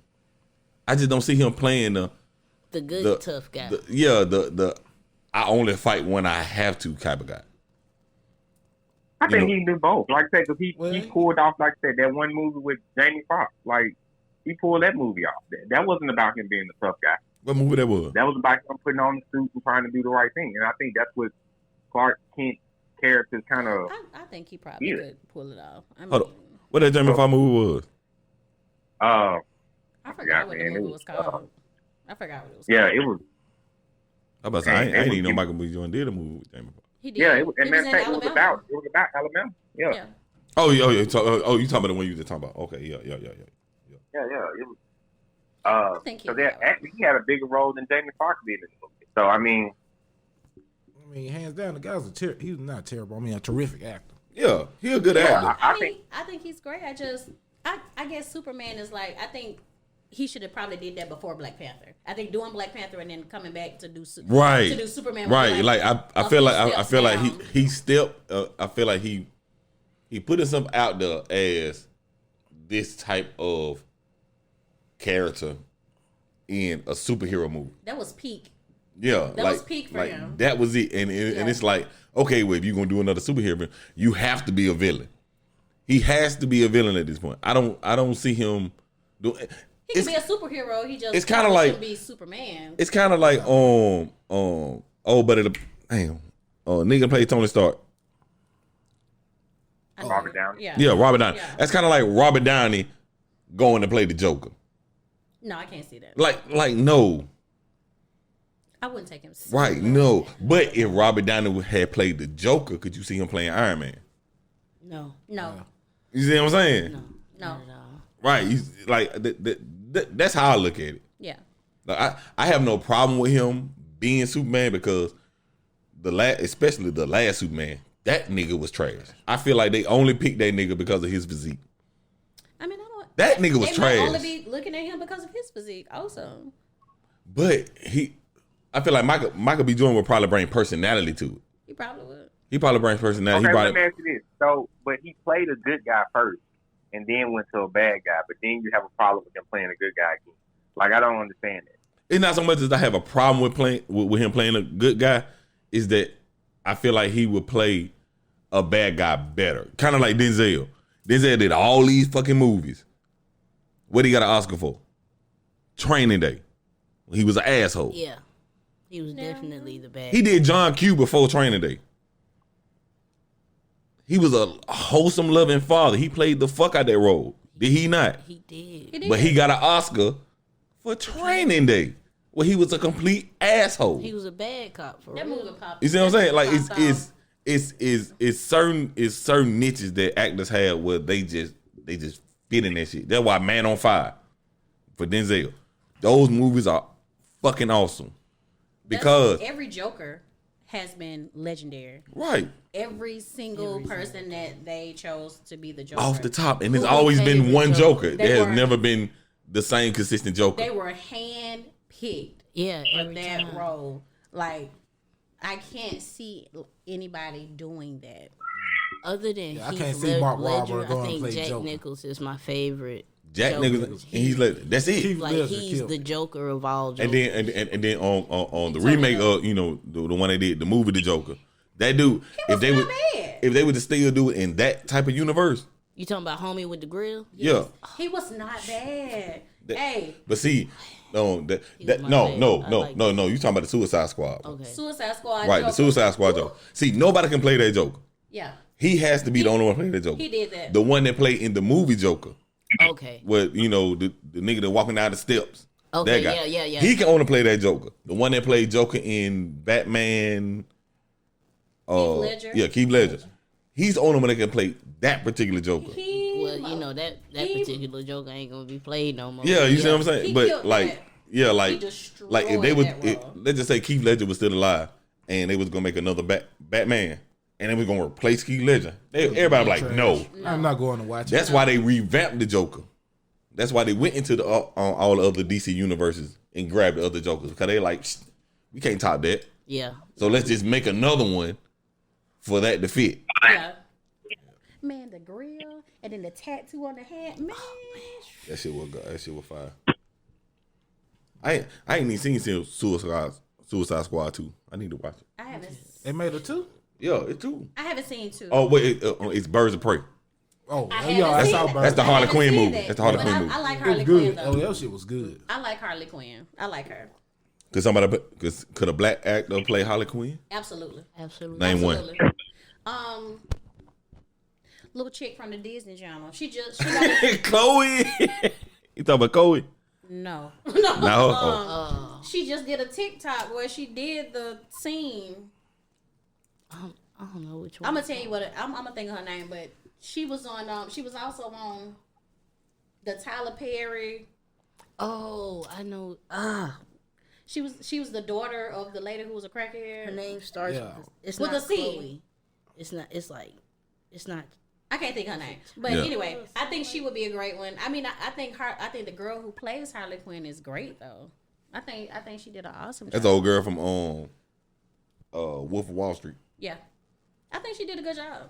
I just don't see him playing the good tough guy. the I only fight when I have to type of guy. I think know- he can do both. Like I said, because he Well, pulled off, like I said, that one movie with Jamie Foxx. Like, he pulled that movie off. That wasn't about him being the tough guy. What movie that was? That was about him putting on the suit and trying to do the right thing. And I think that's what Clark Kent characters kind of. I think he probably Yeah. could pull it off. I mean, Hold on. What that Jamie Foxx movie was? I forgot Yeah, what man, the it movie was, was called. I forgot what it was Yeah, called. it was. I about to say, I It ain't was- even know Michael B. Jordan did a movie with Jamie Foxx. He did. Yeah, it was. He And matter of in fact, it was Alabama. about Alabama. Yeah. Yeah. Oh, you talking about the one you just talking about? Okay, yeah. Yeah. It was. I think So he that actually he had a bigger role than Jamie Foxx did in the movie. So I mean, hands down, the guy's he's not terrible. I mean, a terrific actor. Yeah, he a good actor. I think he's great. I guess Superman is like, I think he should have probably did that before Black Panther. I think doing Black Panther and then coming back to do Right. to do Superman. Right. was Like I a feel few like I steps feel like down. he stepped. I feel like he put himself out there as this type of character in a superhero movie. That was peak. Yeah, That was peak for him. That was it, and it's like, okay, well, if you're gonna do another superhero film, you have to be a villain. He has to be a villain at this point. I don't see him do. He can be a superhero. He just it's kinda probably like- shouldn't be Superman. It's kind of like nigga play Tony Stark. Robert Downey. Yeah. Robert Downey. Yeah. That's kind of like Robert Downey going to play the Joker. No, I can't see that. Like no. I wouldn't take him. Right, no. But if Robert Downey had played the Joker, could you see him playing Iron Man? No. No. You see what I'm saying? No. No. Not at all. Right. Like that's how I look at it. Yeah. Like, I have no problem with him being Superman because especially the last Superman, that nigga was trash. I feel like they only picked that nigga because of his physique. I mean, I don't. That nigga was they trash. might only be looking at him because of his physique, also. But I feel like Michael B. Jordan would probably bring personality to it. He probably would. He probably brings personality. Okay, let me ask you this. So, but he played a good guy first and then went to a bad guy, but then you have a problem with him playing a good guy again. Like, I don't understand that. It's not so much as I have a problem with him playing a good guy, is that I feel like he would play a bad guy better. Kind of like Denzel. Denzel did all these fucking movies. What he got an Oscar for? Training Day. He was an asshole. Yeah. He was definitely the bad. He did John Q before Training Day. He was a wholesome, loving father. He played the fuck out that role. Did he not? He did. He did. But he got an Oscar for Training Day, where he was a complete asshole. He was a bad cop for That real. movie popped. You see what I'm saying? Like Popped it's certain niches that actors have where they just fit in that shit. That's why Man on Fire for Denzel. Those movies are fucking awesome. Because every Joker has been legendary. right. Every single person that they chose to be the Joker. Off the top. And there's Who always played been the one Joker? Joker. They There has were- never been the same consistent Joker. They were hand picked Yeah, for every that time. role. Like, I can't see anybody doing that. Other than Yeah, I Heath can't see Mark Ledger, Wahlberg going I to think play Jack Joker. Nichols is my favorite. Jack Joker. Nicholson, and he's like, that's it. Keith Like Ledger he's killed the it. Joker of all Jokers. And then on the remake of the one they did, the movie The Joker, that dude, if they would bad. if they would still do it in that type of universe, You talking about Homie with the Grill? yeah. He was not bad. That- Hey, But see, no, He's my no, favorite. no, I no, like no, no. You talking about the Suicide Squad, Okay. Suicide Squad. right? Joker. The Suicide Squad Joker. See, nobody can play that Joker. Yeah, He has to be the only one playing that Joker. he did that. The one that played in the movie Joker, Okay. where the nigga that walking down the steps. Okay, That guy. yeah. He can only play that Joker. The one that played Joker in Batman. Ledger? Yeah, Keith Ledger. He's the only one that can play that particular Joker. Well, you know that He- particular Joker ain't gonna be played no more. Yeah, you see what I'm saying? He but killed like, that. yeah, He like destroyed if they would, that role. let's just say Keith Ledger was still alive, and they was gonna make another Batman, and they was gonna replace Keith Ledger. Everybody like, Trash. no. I'm not going to watch That's it. why they revamped the Joker. That's why they went into the all the other DC universes and grabbed the other Jokers because they like, we can't top that. Yeah. So let's just make another one for that to fit. Yeah. Man, the grill and then the tattoo on the hand. Man, That shit was good. That shit was fire. I ain't even seen Suicide Squad 2. I need to watch it. I haven't. They made it too? Yeah, it's 2. I haven't seen two. Oh wait, it's Birds of Prey. Oh, I yeah, haven't that's seen all that. bad. That's the I Harley haven't Quinn seen movie. that, That's the Harley but Quinn I movie. like It Harley was Quinn good. though. Oh, that shit was good. I like Harley Quinn. I like her. Could a black actor play Harley Quinn? Absolutely. Absolutely. Name one. Absolutely. Little chick from the Disney Channel. She got a, Chloe. You talking about Chloe? no. No. Oh. She just did a TikTok where she did the scene. I don't know which one. I'm gonna tell you what I'm gonna think of her name, but she was on. She was also on the Tyler Perry. Oh, I know. She was the daughter of the lady who was a crackhead. Her name starts. Yeah. It's With not a C. Chloe. It's not. It's like. It's not. I can't think her name, but Yeah. anyway, I think she would be a great one. I mean, I think the girl who plays Harley Quinn is great though. I think she did an awesome job. That's the old girl from Wolf of Wall Street. Yeah, I think she did a good job.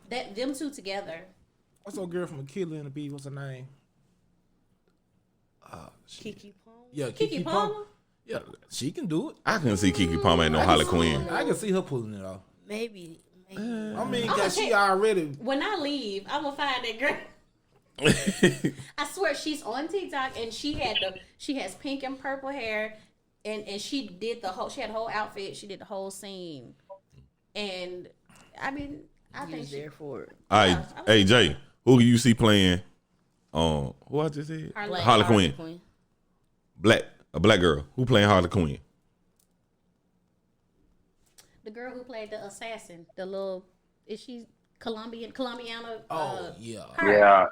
That them two together. What's old girl from Killer and the Bee? What's her name? Kiki Palmer. Yeah, Kiki Palmer. Yeah, she can do it. I couldn't see Kiki Palmer and no Harley Quinn. I can see her pulling it off. Maybe. I mean, I'ma cause she take- already. When I leave, I'm gonna find that girl. I swear she's on TikTok and she has pink and purple hair and she did she had a whole outfit, she did the whole scene. And I mean, I He think was she, there for it. All right, hey Jay, who do you see playing? Who I just said? Harley Quinn. A black girl. Who playing Harley Quinn? the girl who played the assassin, the little, is she Colombiana? Oh yeah. Her. Yeah,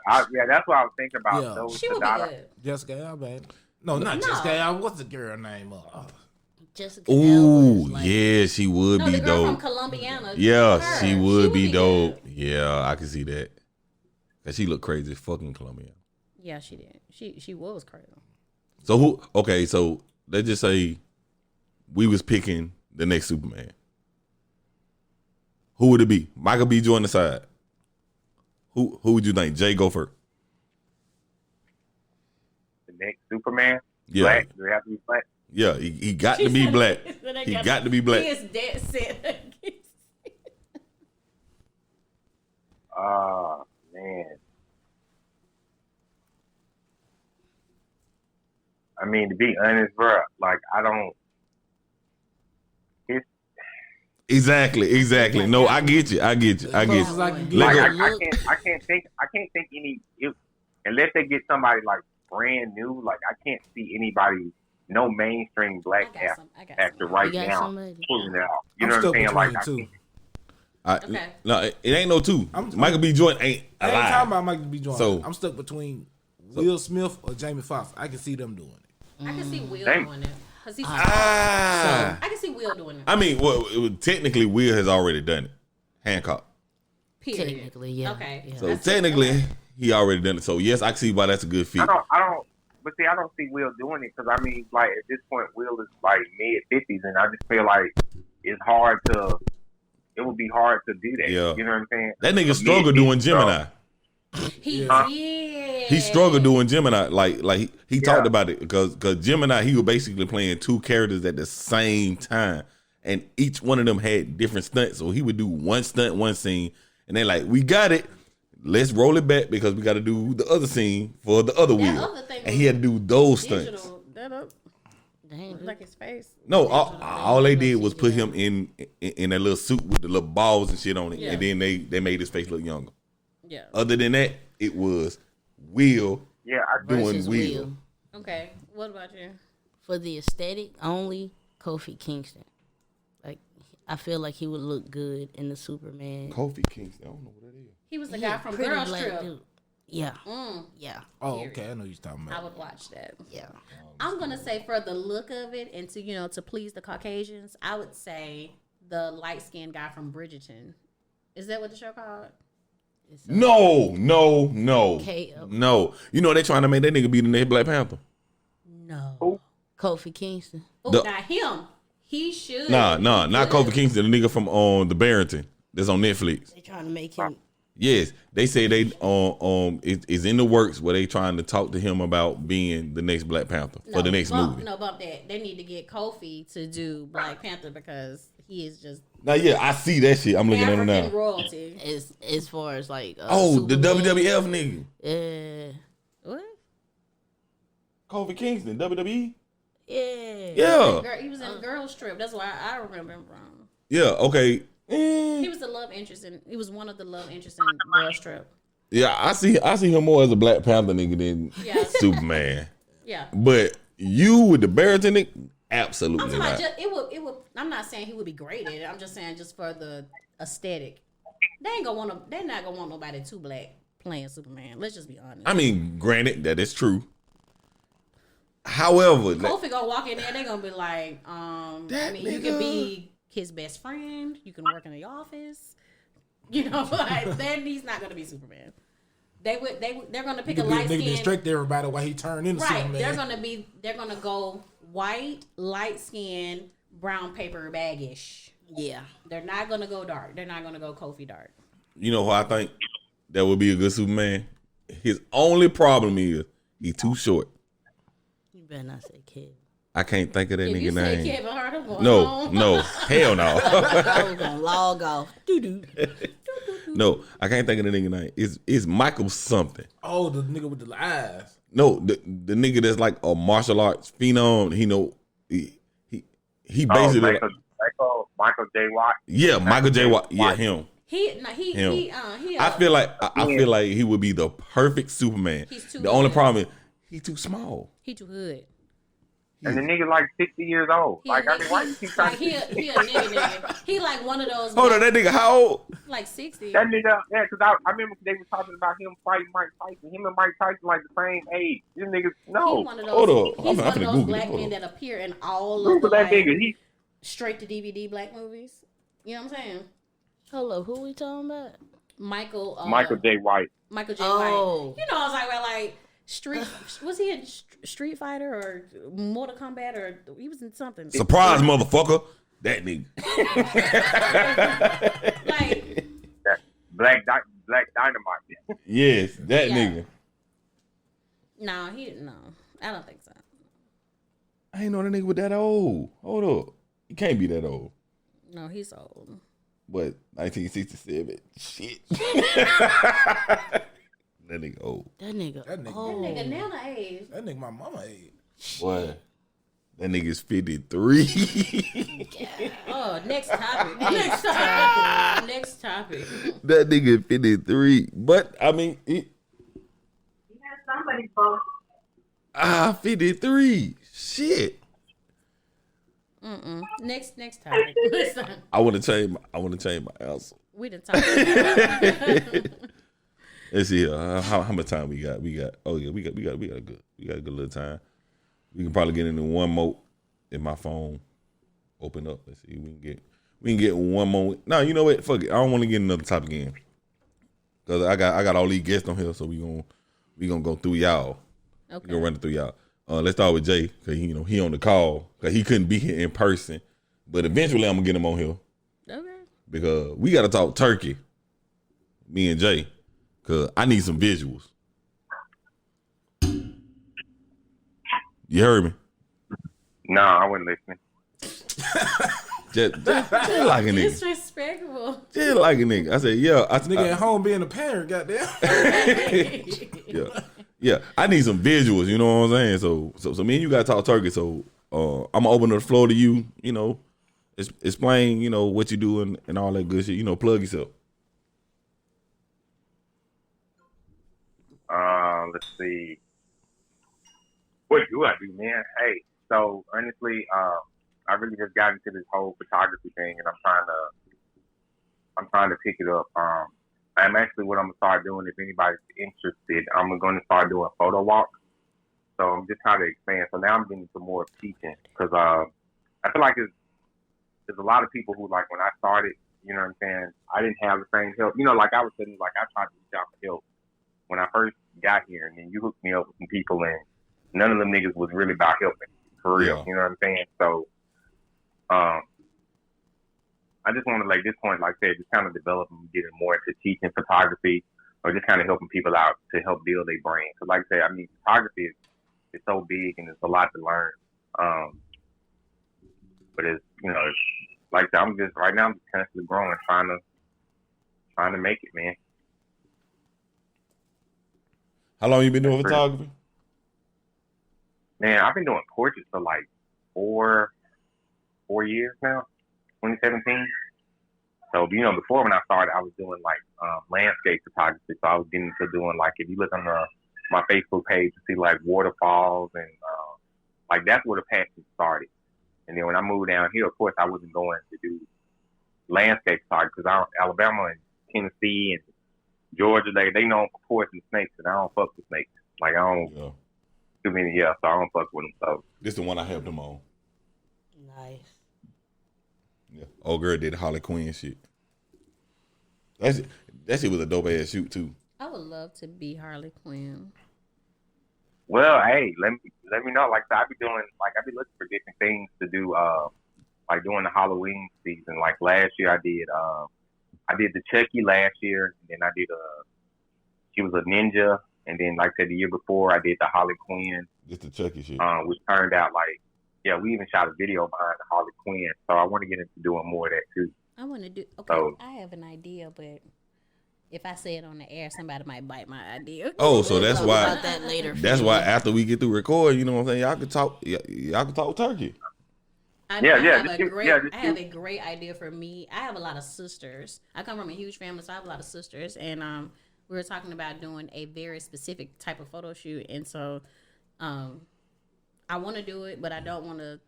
that's what I was thinking about. Yeah. Those She would be Sadada. good. Jessica Alba. No, not Jessica Alba. What's the girl name? Jessica Alba Ooh, is like, yeah, she would No, be the girl dope. from Colombiana. Yeah, her. she would be dope. good. Yeah, I can see that. Cause she look crazy as fucking Colombian. Yeah, she did. She was crazy. So who? Okay, so let's just say we was picking the next Superman. Who would it be? Michael B. Jordan aside. Who would you think? Jay, go first. The next Superman. Yeah, Black. Do they have to be black? yeah. He got to be black. He got to be black. He is dead set. Man. I mean, to be honest, bro, like I don't. Exactly. No, I get you. Like I can't think any unless they get somebody like brand new. Like I can't see anybody, no mainstream black actor right now pulling it out. You know what I'm saying? Like Okay. No, it ain't no two. Michael B. Jordan ain't I alive. ain't talking about Michael B. Jordan. So- I'm stuck between Will Smith or Jamie Foxx. I can see them doing it. I can see Will Dang. doing it. Cause he's Ah. I can see Will doing it. I mean, well, technically, Will has already done it. Hancock. Period. technically, yeah. Okay. Yeah. So technically, he already done it. So yes, I can see why that's a good feat. I don't. But see, I don't see Will doing it because I mean, like at this point, Will is like mid-50s, and I just feel like it's hard to. It would be hard to do that. Yeah. You know what I'm saying? That nigga struggled doing Gemini. He Yeah. did. He struggled doing Gemini. Like he talked about it because Gemini, he was basically playing two characters at the same time, and each one of them had different stunts. So he would do one stunt, one scene, and they're like, "We got it. Let's roll it back because we got to do the other scene for the other wheel." other thing And he had to do those stunts. digital. That up Dang, like his face. No, all they did was put him in that little suit with the little balls and shit on it, Yeah. and then they made his face look younger. Yeah. Other than that, it was Will Yeah, doing versus Will. Okay. What about you? For the aesthetic only, Kofi Kingston. Like, I feel like he would look good in the Superman. Kofi Kingston, I don't know what that is. He was the He guy a from pretty Girls black Trip. dude. Yeah, Mm, yeah, Oh, okay. I know you're talking I about. would watch that. yeah. I'm gonna say for the look of it and to please the Caucasians, I would say the light skinned guy from Bridgerton. Is that what the show called? No. K.O. No. You know they trying to make that nigga be the next Black Panther. No. Kofi Kingston. Oh, The- not him. He should. Nah, not He Kofi could. Kingston, the nigga from The Barrington that's on Netflix. They trying to make him. Yes, they say they is in the works where they trying to talk to him about being the next Black Panther for the next movie. No, bump that. They need to get Kofi to do Black Panther because he is just Now, yeah, I see that shit. I'm looking at him African now. royalty. As far as like Oh, the Superman. WWF nigga, Yeah, What? Kofi Kingston, WWE. yeah. Yeah, He was in a Girls Trip. That's why I remember him from. yeah. Okay. He was the love interest in. He was one of the love interests in Girls Trip. Yeah, I see him more as a Black Panther nigga than Yeah. Superman. Yeah. But you with the Barrington nigga, I'm absolutely talking about not. just, it would. I'm not saying he would be great at it. I'm just saying just for the aesthetic. They're not gonna want nobody too black playing Superman. Let's just be honest. I mean, granted, that is true. However, Kofi gonna walk in there, they're gonna be like, I mean, you can be his best friend, you can work in the office, like then he's not gonna be Superman. They're gonna pick a light Nigga skin. distract everybody while he turned into Right. Superman. They're gonna go white, light skin, brown paper baggish. Yeah. They're not gonna go dark. They're not gonna go Kofi dark. you know who I think that would be a good Superman? His only problem is he too short. You better not say kid. I can't think of that If you nigga say name. Kevin Hart, I'm going No, home. no, hell no. I was gonna log off. Doo-doo. No, I can't think of the nigga name. It's Michael something. Oh, the nigga with the eyes. No, the nigga that's like a martial arts phenom. He basically Michael J. Watt. yeah, Michael J. Watt. Yeah, Watt. him. I feel like he would be the perfect Superman. He's too the only hood. problem is he's too small. He too hood. And the nigga like 60 years old. He Like, a I mean, why you keep trying he a nigga. He like one of those. Hold on, that nigga how old? Like 60. That nigga, yeah, because I remember they were talking about him fighting Mike Tyson. Him and Mike Tyson like the same age. These niggas, no. He's one of those, Hold up. he's I'm one of finna those Google black it. Hold men up. that appear in all of Google the that like, nigga. He straight to DVD black movies. You know what I'm saying? Hello, who we talking about? Michael J. White. Michael J. Oh. White. You know, I was like, well, like Street. Was he in Street Fighter or Mortal Kombat or he was in something? Surprise, motherfucker. That nigga. Like Black Dynamite. Yes, that Yeah. nigga. no, I don't think so. I ain't know that nigga was that old. Hold up. He can't be that old. No, he's old. But 1967. Shit. That nigga old. That nigga. That nigga. Oh. That nigga now the age. That nigga my mama age. Boy. That nigga's 53. Oh, next topic. Next topic. That nigga 53. But I mean, Somebody both. 53. Shit. Next topic. Listen, I want to change my answer. we done talked about it. Let's see how much time we got. Oh yeah, we got a good little time. We can probably get into one more if my phone open up. Let's see. We can get one more. No, you know what? Fuck it. I don't want to get another topic in. Cause I got all these guests on here, so we gonna go through y'all. Okay. We gonna run it through y'all. Let's start with Jay, cause he on the call, cause he couldn't be here in person. But eventually I'm gonna get him on here Okay. because we gotta talk turkey. Me and Jay, cause I need some visuals. You heard me? No, I wasn't listening. Just like a nigga. Disrespectful. Just like a nigga. I said, yeah. Nigga at home being a parent, goddamn. Yeah. I need some visuals. You know what I'm saying? So me and you gotta talk turkey. So I'm gonna open the floor to you. You know, explain. You know what you do and all that good shit. You know, plug yourself. Let's see. What do I do, man? Hey, so honestly, I really just got into this whole photography thing, and I'm trying to pick it up. I'm actually what I'm gonna start doing. If anybody's interested, I'm gonna start doing photo walks. So I'm just trying to expand. So now I'm getting into more teaching because I feel like there's a lot of people who, like, when I started, you know what I'm saying, I didn't have the same help. You know, like I was saying, like I tried to reach out for help when I first got here, and then you hooked me up with some people, and none of them niggas was really about helping for real. Yeah. You know what I'm saying? So, I just want to, like, this point, like I said, just kind of develop and getting more into teaching photography or just kind of helping people out to help build their brain. So, like I said, I mean, photography is so big and it's a lot to learn. But it's, you know, it's, like I said, right now I'm just constantly growing, trying to make it, man. How long you been doing That's photography? Man, I've been doing portraits for like 4 years now, 2017. So, you know, before when I started, I was doing like landscape photography. So I was getting into doing, like, if you look on my Facebook page, you see like waterfalls and like that's where the passion started. And then when I moved down here, of course, I wasn't going to do landscape photography because Alabama and Tennessee and Georgia, they known for poison snakes, and I don't fuck with snakes. Like, I don't too many, so I don't fuck with them. So This the one I helped him on. Nice. Yeah. Old girl did Harley Quinn shit. That shit was a dope ass shoot too. I would love to be Harley Quinn. well, hey, let me know. Like, I be looking for different things to do. Like during the Halloween season. Like last year, I did the Chucky last year, and then I did she was a ninja, and then like I said, the year before I did the Harley Quinn. Just the Chucky shit. Which turned out like, yeah, we even shot a video behind the Harley Quinn. So I want to get into doing more of that too. I want to do. Okay, So- I have an idea, but if I say it on the air, somebody might bite my idea. Oh, so that's Talk why. about that later. That's why after we get through recording, you know what I'm saying, y'all can talk turkey. I Yeah, have just a shoot. great, Yeah, just I have shoot. a great idea for me. I have a lot of sisters. I come from a huge family, so I have a lot of sisters, and we were talking about doing a very specific type of photo shoot, and so I want to do it, but I don't want to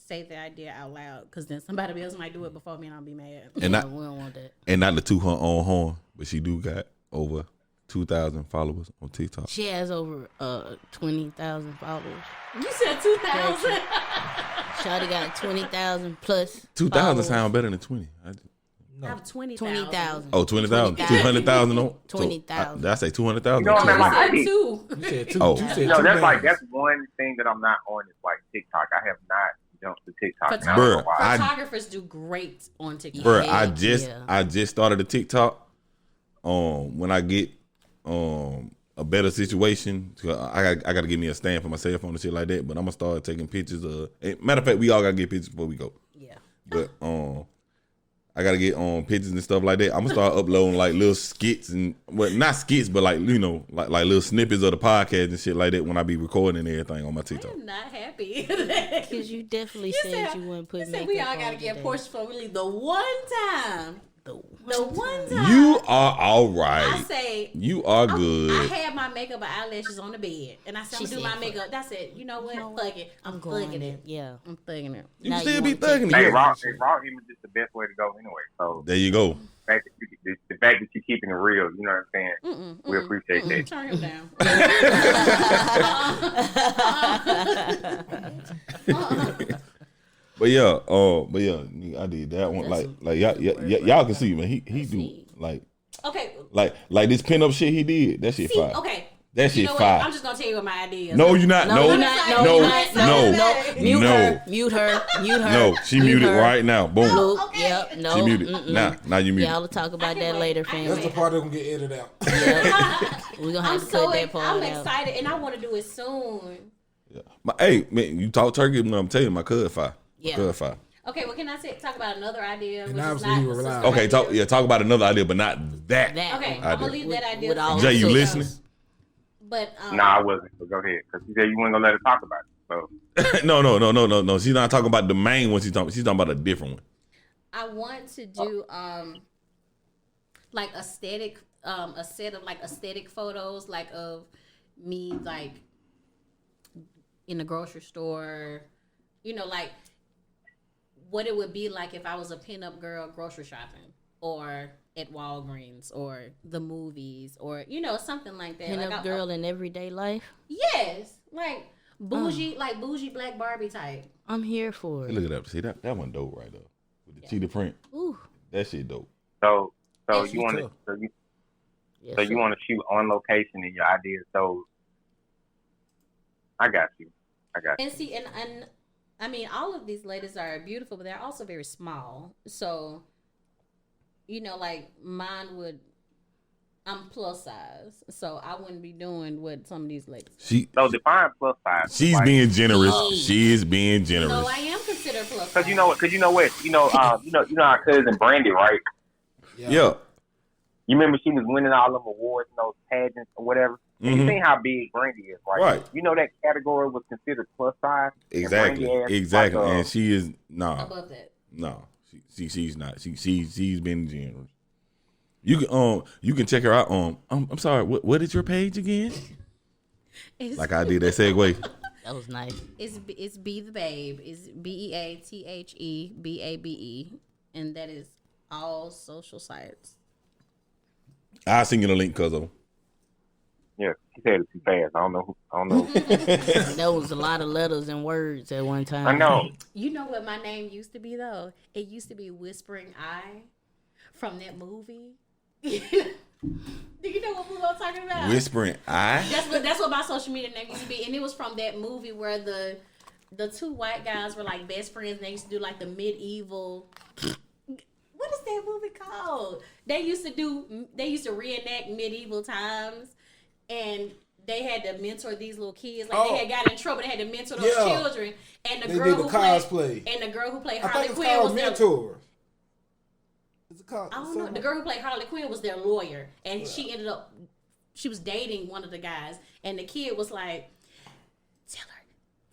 say the idea out loud because then somebody else might do it before me, and I'll be mad. And not, we don't want that. and not to toot her own horn, but she do got over 2,000 followers on TikTok. She has over 20,000 followers. You said 2,000. Shawty got 20,000 plus. 2,000 followers. sound better than 20. I have 20,000. 20,000. Oh, 20,000. 20,000. 200,000 on? 20,000. Did I say 200,000? You know what I mean? Like, I You need, said 2. You said two. Oh. You said no, two that's bands. that's one thing that I'm not on is like TikTok. I have not jumped to TikTok. And I don't know Bruh, why. Photographers do great on TikTok. Bruh, Yeah. I just started a TikTok. When I get a better situation, I got to give me a stand for my cell phone and shit like that. But I'm gonna start taking pictures of. Matter of fact, we all gotta get pictures before we go. Yeah. But I gotta get pictures and stuff like that. I'm gonna start uploading like little skits and not skits, but like like little snippets of the podcast and shit like that when I be recording and everything on my TikTok. I'm not happy. Because you definitely said you wouldn't put You said makeup we all on got to get today. Porsche for really the one time. The The one time. You are all I right. say. You are I good. had my makeup and eyelashes on the bed, and I said, I'm She gonna do said, my makeup. That's it. You know what? Fuck it. I'm going thugging it. Yeah. I'm thugging it. You Now still you be wanna take thugging Hey, it. raw image is the best way to go anyway. So There you go. the fact that you're keeping it real, you know what I'm saying? We appreciate that. Turn him down. But yeah, I did that one. Like y'all can see, man. He do Okay. like this pinup shit he did. That shit See, fire. okay. That shit You know what? fire. I'm just gonna tell you what my idea is. No, you're not. No, you're not. No, no, you're not. no, No. Mute no. her. Mute her. Mute her. No, she Mute muted her. right now. Boom. Luke, Okay. yep, no. She muted. Mm-mm. Now you muted. Y'all will talk about I can that wait. later, I can That's the family. part that's gonna get edited out. We're going to I'm have to so cut that part I'm out. excited, and I want to do it soon. Hey, man, you talk turkey when I'm telling you, my cousin fire. Yeah. Cousin fire. Okay, well, can I talk about another idea? And which is obviously not you were the lying. sister Okay, idea? talk about another idea, but not that. That Okay, one. I I'm gonna do. leave that idea. With for all Jay, you somebody listening? else. But Nah, I wasn't. But go ahead, because you said you weren't gonna let her talk about it. So No. She's not talking about the main one. She's talking about a different one. I want to do like aesthetic, a set of like aesthetic photos, like of me like in the grocery store, you know, like what it would be like if I was a pinup girl grocery shopping, or at Walgreens, or the movies, or you know, something like that. Pinup Like girl in everyday life. yes, like bougie, like bougie black Barbie type. I'm here for Hey, it. look at that. See that one dope right there with the cheetah print. Ooh. That shit dope. So Yes, you want to tough. Yes, so you sir. want to shoot on location and your ideas. So I got you. And see, and I mean, all of these ladies are beautiful, but they're also very small. So, you know, like mine would, I'm plus size, so I wouldn't be doing what some of these ladies. So define plus size. She's Like, being generous. She is being generous. No, I am considered plus size. Cause you know what? You know our cousin Brandy, right? Yeah. You remember she was winning all them awards in those pageants or whatever. And you seen how big Brandy is, right? Right. You know that category was considered plus size. And Exactly. Brandy has, Exactly. like, And she is above that. no. She's not. She's been generous. You can check her out on. I'm sorry. What is your page again? It's, Like I did that segue. That was nice. it's Be the Babe. It's BeatheBabe, and that is all social sites. I'll send you the link, cuzzo. Yeah, she said it too fast. I don't know. That was a lot of letters and words at one time. I know. You know what my name used to be though? It used to be Whispering Eye from that movie. Do you know what movie I'm talking about? Whispering I. That's what my social media name used to be, and it was from that movie where the two white guys were like best friends, and they used to do like the medieval. What is that movie called? They used to reenact medieval times, and they had to mentor these little kids. Like they had got in trouble, they had to mentor those children. And the They girl did who the cosplay. played, and the girl who played I Harley think it's Quinn was called their Mentor. Is it called? I don't know. The girl who played Harley Quinn was their lawyer, and she was dating one of the guys, and the kid was like,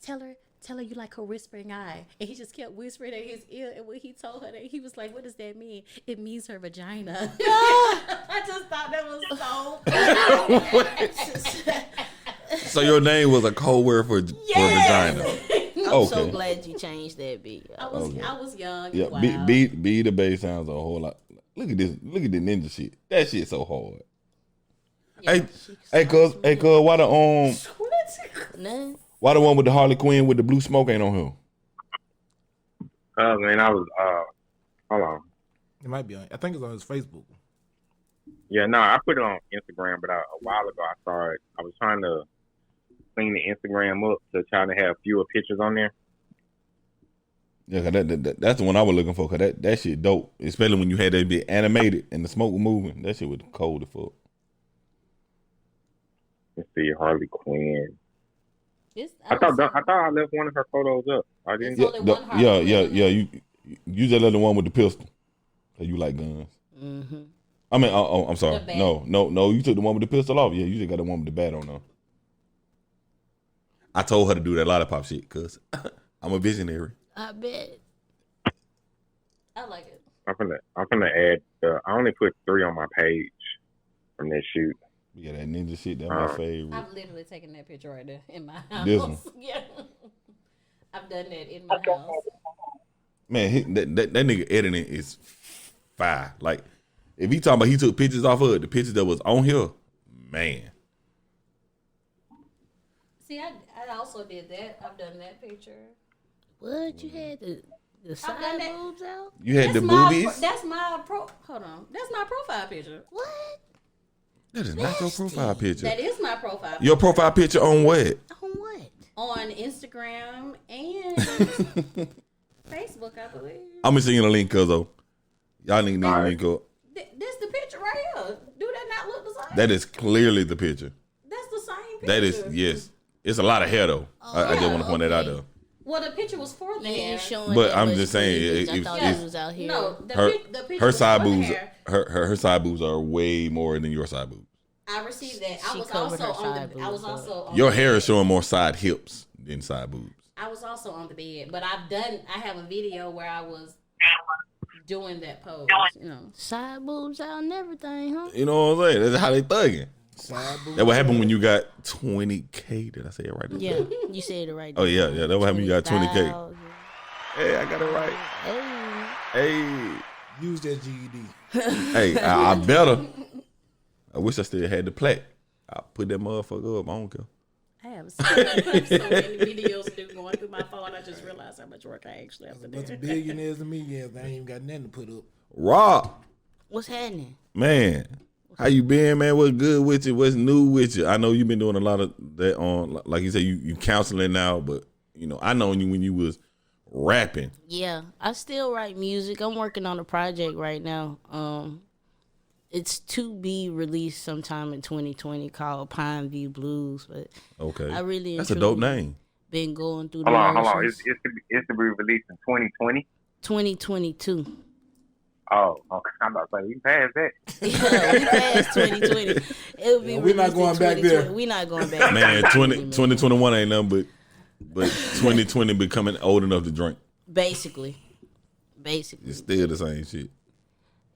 tell her tell her you like her whispering eye. And he just kept whispering in his ear. And when he told her that, he was like, what does that mean? It means her vagina. I just thought that was so So your name was a code word for vagina. I'm so glad you changed that, B. I was young. Yeah, Wow. B the Bay sounds a whole lot. Look at this. Look at the ninja shit. That shit so hard. Yeah. Hey, cuz, why the None. why the one with the Harley Quinn with the blue smoke ain't on here? Man, I was hold on. It might be on. I think it's on his Facebook. Yeah, no, I put it on Instagram, but a while ago I was trying to clean the Instagram up to try to have fewer pictures on there. Yeah, cause that's the one I was looking for. Cause that shit dope, especially when you had that bit animated and the smoke was moving. That shit was cold as fuck. Let's see, Harley Quinn. I thought I left one of her photos up. I didn't. It's only one Harley Quinn. You just let the one with the pistol. Cause you like guns. Mm-hmm. I mean, I'm sorry. The bat. No. You took the one with the pistol off. Yeah, you just got the one with the bat on there. I told her to do that lollipop shit because I'm a visionary. I bet. I like it. I'm gonna add. I only put 3 on my page from that shoot. Yeah, that ninja shit. That's my favorite. I've literally taken that picture right there in my house. This one? Yeah. I've done that in my house. Man, that nigga editing is fire. Like, if he talking about he took pictures off of it, the pictures that was on here, man. See, I also did that. I've done that picture. What? You had the side boobs out? You had the boobies? That's my hold on. That's my profile picture. What? That is not your profile picture. That is my profile picture. Your profile picture on what? On what? On Instagram and Facebook, I believe. I'm gonna send you the link, cuzzo. Y'all need the link up. This the picture right here. Do that not look the same? That is clearly the picture. That's the same picture. That is, yes. It's a lot of hair, though. I just want to point that out, though. Well, the picture was for the hair. But I'm just saying, I thought he was out here. No, the picture her was side for the boobs, hair. her side boobs are way more than your side boobs. I received that. I She was covered also her on side the. I was boobs also on Your the hair bed. is showing more side hips than side boobs. I was also on the bed, but I have a video where I was doing that pose. You know, Side boobs out and everything, huh? You know what I'm saying? That's how they thugging. Side boob. That what happened when you got 20K. Did I say it right? Yeah, you said it right. Oh yeah. That what happened when you got 20K. 20,000. Hey, I got it right. Hey. Hey. Use that GED. Hey, I better. I wish I still had the plaque. I put that motherfucker up. I don't care. I have so many videos to do going through my phone. I just realized how much work I actually have to A bunch do. of billionaires and millionaires. They ain't even got nothing to put up. Rob, What's happening? man, how you been, man? What's good with you? What's new with you? I know you've been doing a lot of that on, like you said, you counseling now, but you know, I know you when you was rapping. Yeah, I still write music. I'm working on a project right now. It's to be released sometime in 2020 called Pine View Blues. But Okay, I really that's a dope name. been going through the Hold on. motions. It's to be released in 2020. 2022. Oh, okay. I'm about to say we passed that. Yeah, we passed 2020. It'll be we're not released in going back there. 2020. We're not going back. Man, there. 2021 ain't nothing but 2020 becoming old enough to drink. Basically. It's still the same shit.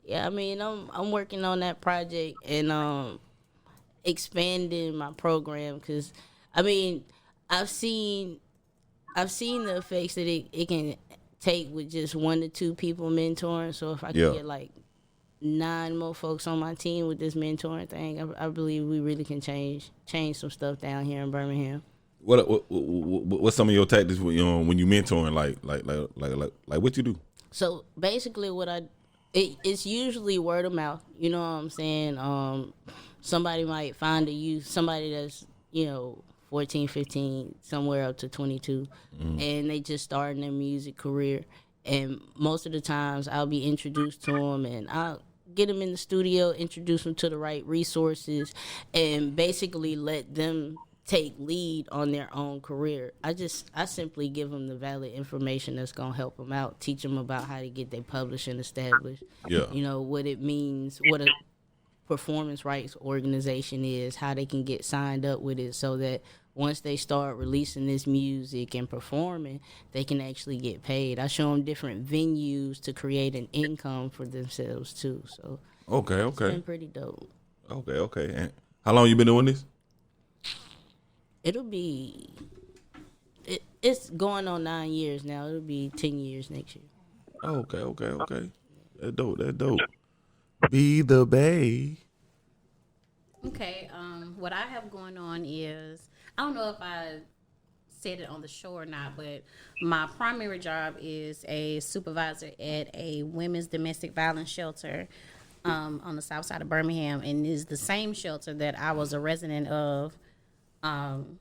Yeah, I mean, I'm working on that project and expanding my program because, I mean, I've seen the effects that it can take with just 1 to 2 people mentoring. So if I can get like 9 more folks on my team with this mentoring thing, I believe we really can change some stuff down here in Birmingham. What's some of your tactics when you mentoring? Like what you do? So basically, it's usually word of mouth. You know what I'm saying? Somebody might find somebody that's 14, 15, somewhere up to 22, and they just starting their music career. And most of the times, I'll be introduced to them, and I'll get them in the studio, introduce them to the right resources, and basically let them take lead on their own career. I simply give them the valid information that's gonna help them out, teach them about how to get their publishing established. Yeah. What it means, performance rights organization is, how they can get signed up with it, so that once they start releasing this music and performing, they can actually get paid. I show them different venues to create an income for themselves too. So Okay. it's been pretty dope. Okay. And how long you been doing this? It'll be, it's going on 9 years now. It'll be 10 years next year. Okay. That's dope. Be the Bay. Okay, what I have going on is, I don't know if I said it on the show or not, but my primary job is a supervisor at a women's domestic violence shelter on the south side of Birmingham, and is the same shelter that I was a resident of 9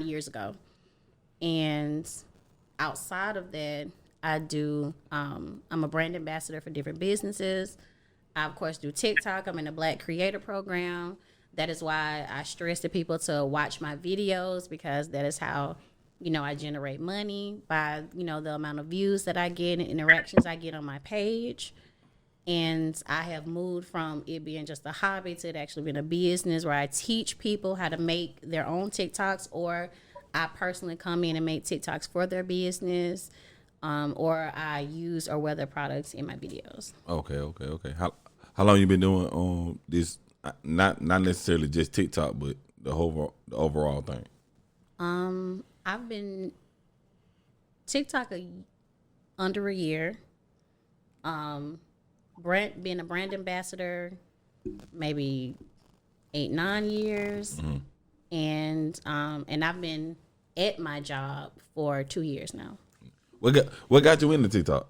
years ago. And outside of that, I'm a brand ambassador for different businesses. I, of course, do TikTok. I'm in a Black Creator Program. That is why I stress to people to watch my videos, because that is how, I generate money by, the amount of views that I get and interactions I get on my page. And I have moved from it being just a hobby to it actually being a business where I teach people how to make their own TikToks, or I personally come in and make TikToks for their business. Or I use or wear their products in my videos. Okay. How long you been doing this? Not necessarily just TikTok, but the overall thing. I've been TikTok under a year. Being a brand ambassador, maybe 8-9 years, and I've been at my job for 2 years now. What got you into TikTok?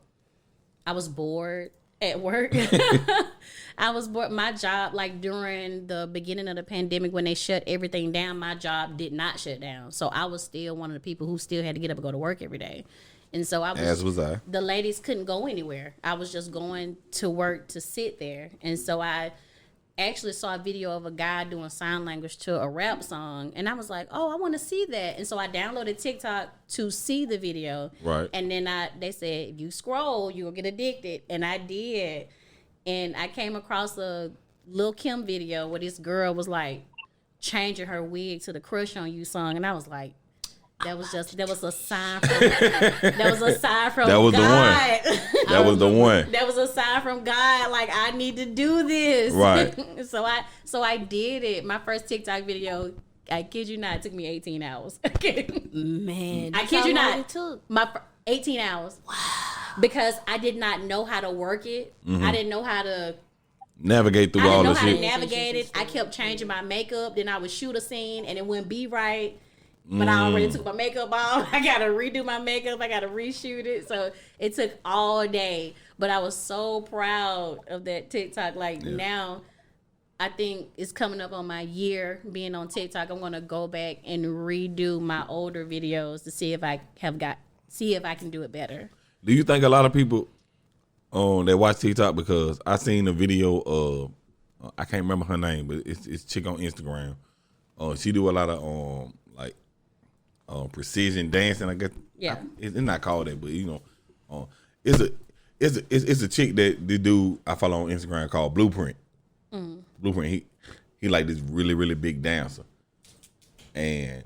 I was bored at work. I was bored. My job, like during the beginning of the pandemic when they shut everything down, my job did not shut down. So I was still one of the people who still had to get up and go to work every day. And so as was I. The ladies couldn't go anywhere. I was just going to work to sit there. And so I actually saw a video of a guy doing sign language to a rap song, and I was like, oh, I want to see that. And so I downloaded TikTok to see the video. Right. And then they said, if you scroll, you'll get addicted. And I did. And I came across a Lil' Kim video where this girl was like changing her wig to the Crush on You song, and I was like, that was a sign from that was a sign from that was God. The one. That was the one. That was a sign from God. Like, I need to do this. Right. So I did it. My first TikTok video, I kid you not, it took me 18 hours. Man, I kid you not. It took 18 hours. Wow. Because I did not know how to work it. I didn't know how to navigate through all the shit. I didn't know how to navigate it. I kept changing my makeup. Then I would shoot a scene and it wouldn't be right. But I already took my makeup off. I got to redo my makeup. I got to reshoot it. So it took all day. But I was so proud of that TikTok. Now, I think it's coming up on my year being on TikTok. I'm going to go back and redo my older videos to see if I can do it better. Do you think a lot of people that watch TikTok, because I seen a video of, I can't remember her name, but it's chick on Instagram. She do a lot of precision dancing, I guess. Yeah. It's not called that, but it's a chick that the dude I follow on Instagram called Blueprint. Blueprint. He like this really, really big dancer, and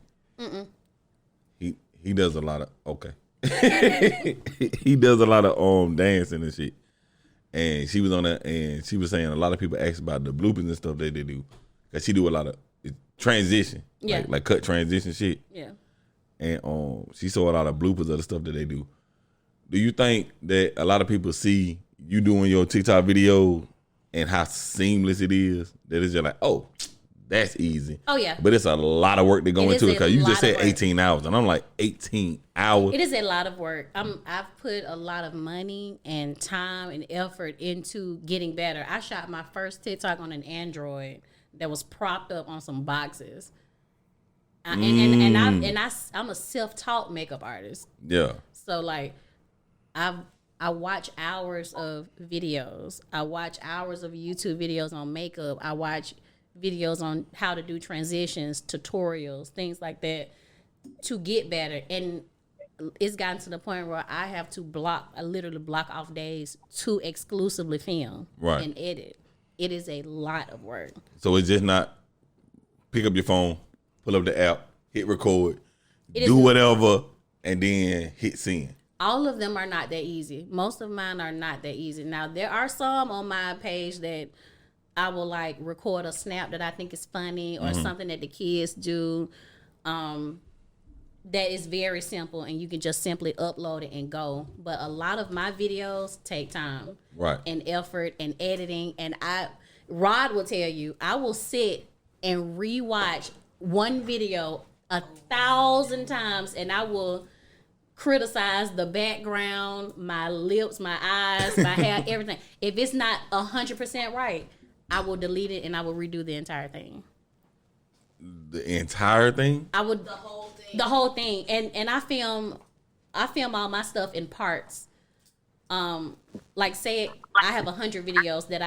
he does a lot of he does a lot of dancing and shit. And she was on that, and she was saying a lot of people ask about the bloopers and stuff that they do, cause she do a lot of transition, like cut transition shit. Yeah. And she saw a lot of bloopers of the stuff that they do. Do you think that a lot of people see you doing your TikTok video and how seamless it is, that it's just like, oh, that's easy? Oh, yeah. But it's a lot of work to go into it, because you just said 18 hours. And I'm like, 18 hours? It is a lot of work. I've put a lot of money and time and effort into getting better. I shot my first TikTok on an Android that was propped up on some boxes. I'm a self-taught makeup artist. Yeah. So I watch hours of videos. I watch hours of YouTube videos on makeup. I watch videos on how to do transitions, tutorials, things like that to get better. And it's gotten to the point where I have to literally block off days to exclusively film and edit. It is a lot of work. So it's just not pick up your phone, pull up the app, hit record, It do is- whatever, and then hit send. All of them are not that easy. Most of mine are not that easy. Now, there are some on my page that I will like record a snap that I think is funny or something that the kids do. That is very simple and you can just simply upload it and go. But a lot of my videos take time. Right. And effort and editing. And Rod will tell you, I will sit and rewatch one video 1,000 times and I will criticize the background, my lips, my eyes, my hair, everything. If it's not 100% right, I will delete it and I will redo the entire thing. The entire thing? I would the whole thing. And I film all my stuff in parts. Like say I have 100 videos that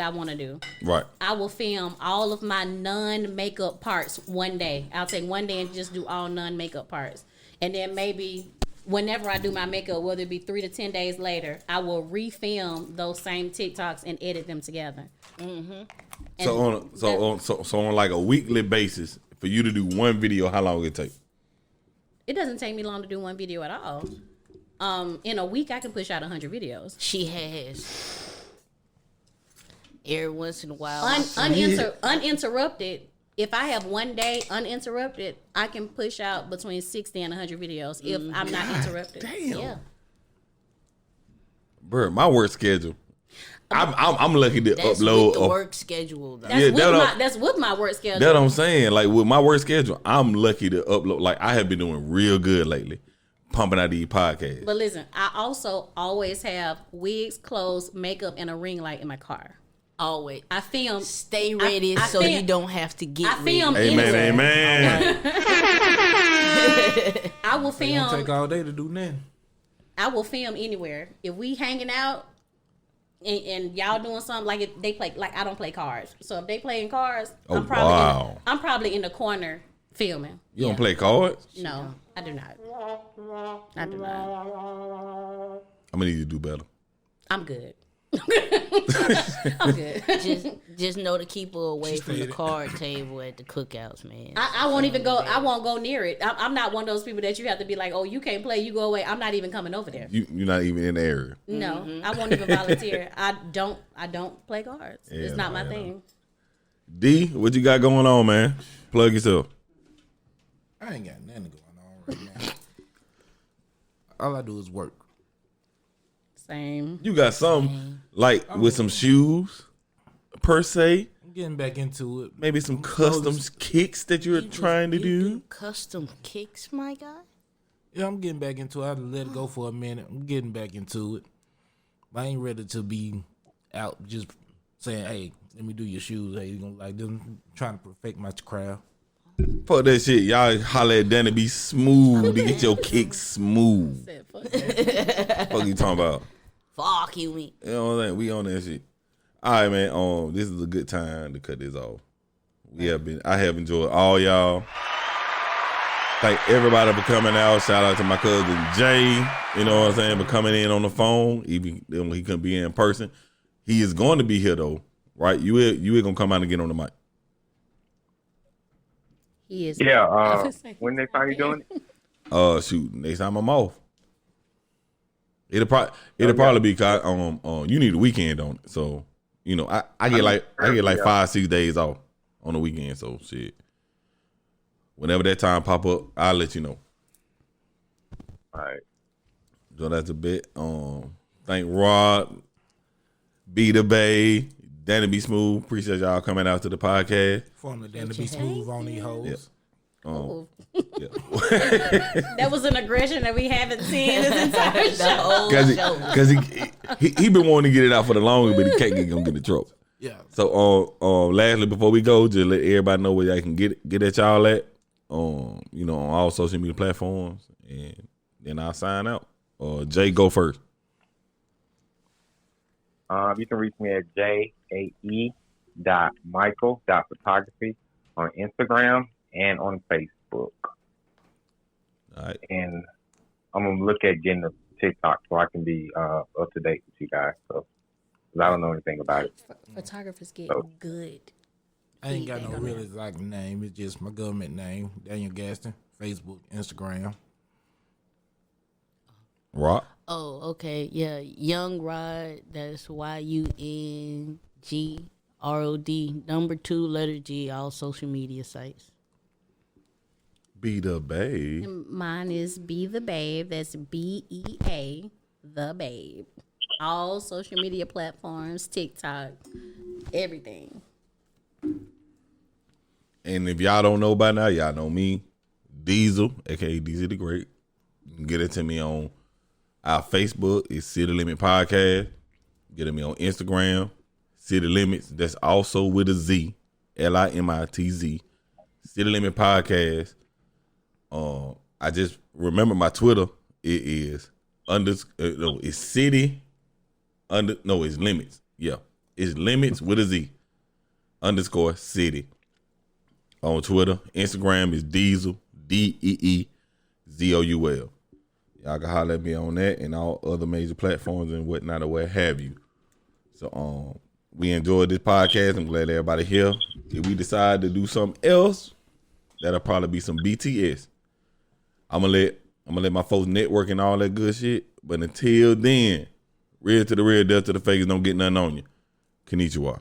I want to do. Right. I will film all of my non-makeup parts one day. I'll take one day and just do all non-makeup parts. And then maybe whenever I do my makeup, whether it be 3 to 10 days later, I will refilm those same TikToks and edit them together. So on like a weekly basis, for you to do one video, how long it take? It doesn't take me long to do one video at all. In a week, I can push out 100 videos. She has. Every once in a while. Uninterrupted. If I have one day uninterrupted, I can push out between 60 and 100 videos if I'm not interrupted. Damn. Yeah. Bro, my work schedule. I'm lucky to That's upload. with the work schedule, though. That's with my work schedule. That's what I'm saying. Like with my work schedule, I'm lucky to upload. Like I have been doing real good lately, pumping out these podcasts. But listen, I also always have wigs, clothes, makeup, and a ring light in my car. Always. I film. Stay ready so you don't have to get I film ready. Amen, anywhere. amen. I will It don't film. take all day to do nothing. I will film anywhere. If we hanging out and y'all doing something, like if they play, like I don't play cards. So if they playing cards, Oh, I'm probably in the corner filming. You don't play cards? No, I do not. I do not. I'm gonna need you to do better. I'm good. I'm good. Just know to keep her away from the card table at the cookouts, man. I won't even go. I won't go near it. I'm not one of those people that you have to be like, oh, you can't play. You go away. I'm not even coming over there. You're not even in the area. No, I won't even volunteer. I don't play cards. Yeah, it's not my man. thing. D, what you got going on, man? Plug yourself. I ain't got nothing going on right now. All I do is work. Same. You got something like with some shoes, per se. I'm getting back into it. Maybe some custom kicks that you're trying to You do. custom kicks, my guy? Yeah, I'm getting back into it. I let it go for a minute. I'm getting back into it. I ain't ready to be out just saying, hey, let me do your shoes. Hey, you gonna like them? Trying to perfect my craft. Fuck that shit. Y'all holler at Danny, be smooth to get your kicks smooth. Fuck you talking about? Fuck you, me. You know what I'm saying? We on that shit. All right, man. This is a good time to cut this off. I have enjoyed all y'all. Thank everybody for coming out. Shout out to my cousin Jay. You know what I'm saying? For coming in on the phone, even when he couldn't be in person. He is going to be here though, right? You ain't gonna come out and get on the mic. He is. Yeah. When next time you doing it? Shoot, next time I'm off. It'll probably be you need a weekend on it. So, you know, I get like 5-6 days off on the weekend. So shit. Whenever that time pop up, I'll let you know. All right. So that's a bit. Thank Rod, B the Bay, Danny B Smooth. Appreciate y'all coming out to the podcast. Formerly Dan to be smooth on these hoes. Yeah. Yeah. That was an aggression that we haven't seen this entire show. Because he been wanting to get it out for the longest, but he can't get in trouble. Yeah. So lastly, before we go, just let everybody know where y'all can get at y'all at. You know, on all social media platforms, and then I'll sign out. Jay, go first. You can reach me at jae.michael.photography on Instagram and on Facebook. All right. And I'm gonna look at getting a TikTok so I can be up to date with you guys. So because I don't know anything about it. Photographers get So- good. I ain't got no feedback on real that. exotic name. It's just my government name, Daniel Gaston. Facebook, Instagram. Rock. Oh, okay. Yeah. Young Rod. That's YUNGROD. Number 2, letter G. All social media sites. Be the babe. And mine is Be the Babe. That's BEA, the Babe. All social media platforms, TikTok, everything. And if y'all don't know by now, y'all know me, Diesel, aka Diesel the Great. You can get it to me on our Facebook. It's City Limit Podcast. Get it to me on Instagram, City Limits. That's also with a Z, LIMITZ. City Limit Podcast. I just remember my Twitter. It is it's City it's Limits. Yeah, it's Limits with a Z _City. On Twitter, Instagram is Diesel, DEEZOUL. Y'all can holler at me on that and all other major platforms and whatnot or what have you. So we enjoyed this podcast. I'm glad everybody here. If we decide to do something else, that'll probably be some BTS. I'm gonna let my folks network and all that good shit. But until then, real to the real, death to the fakers, don't get nothing on you. Konnichiwa.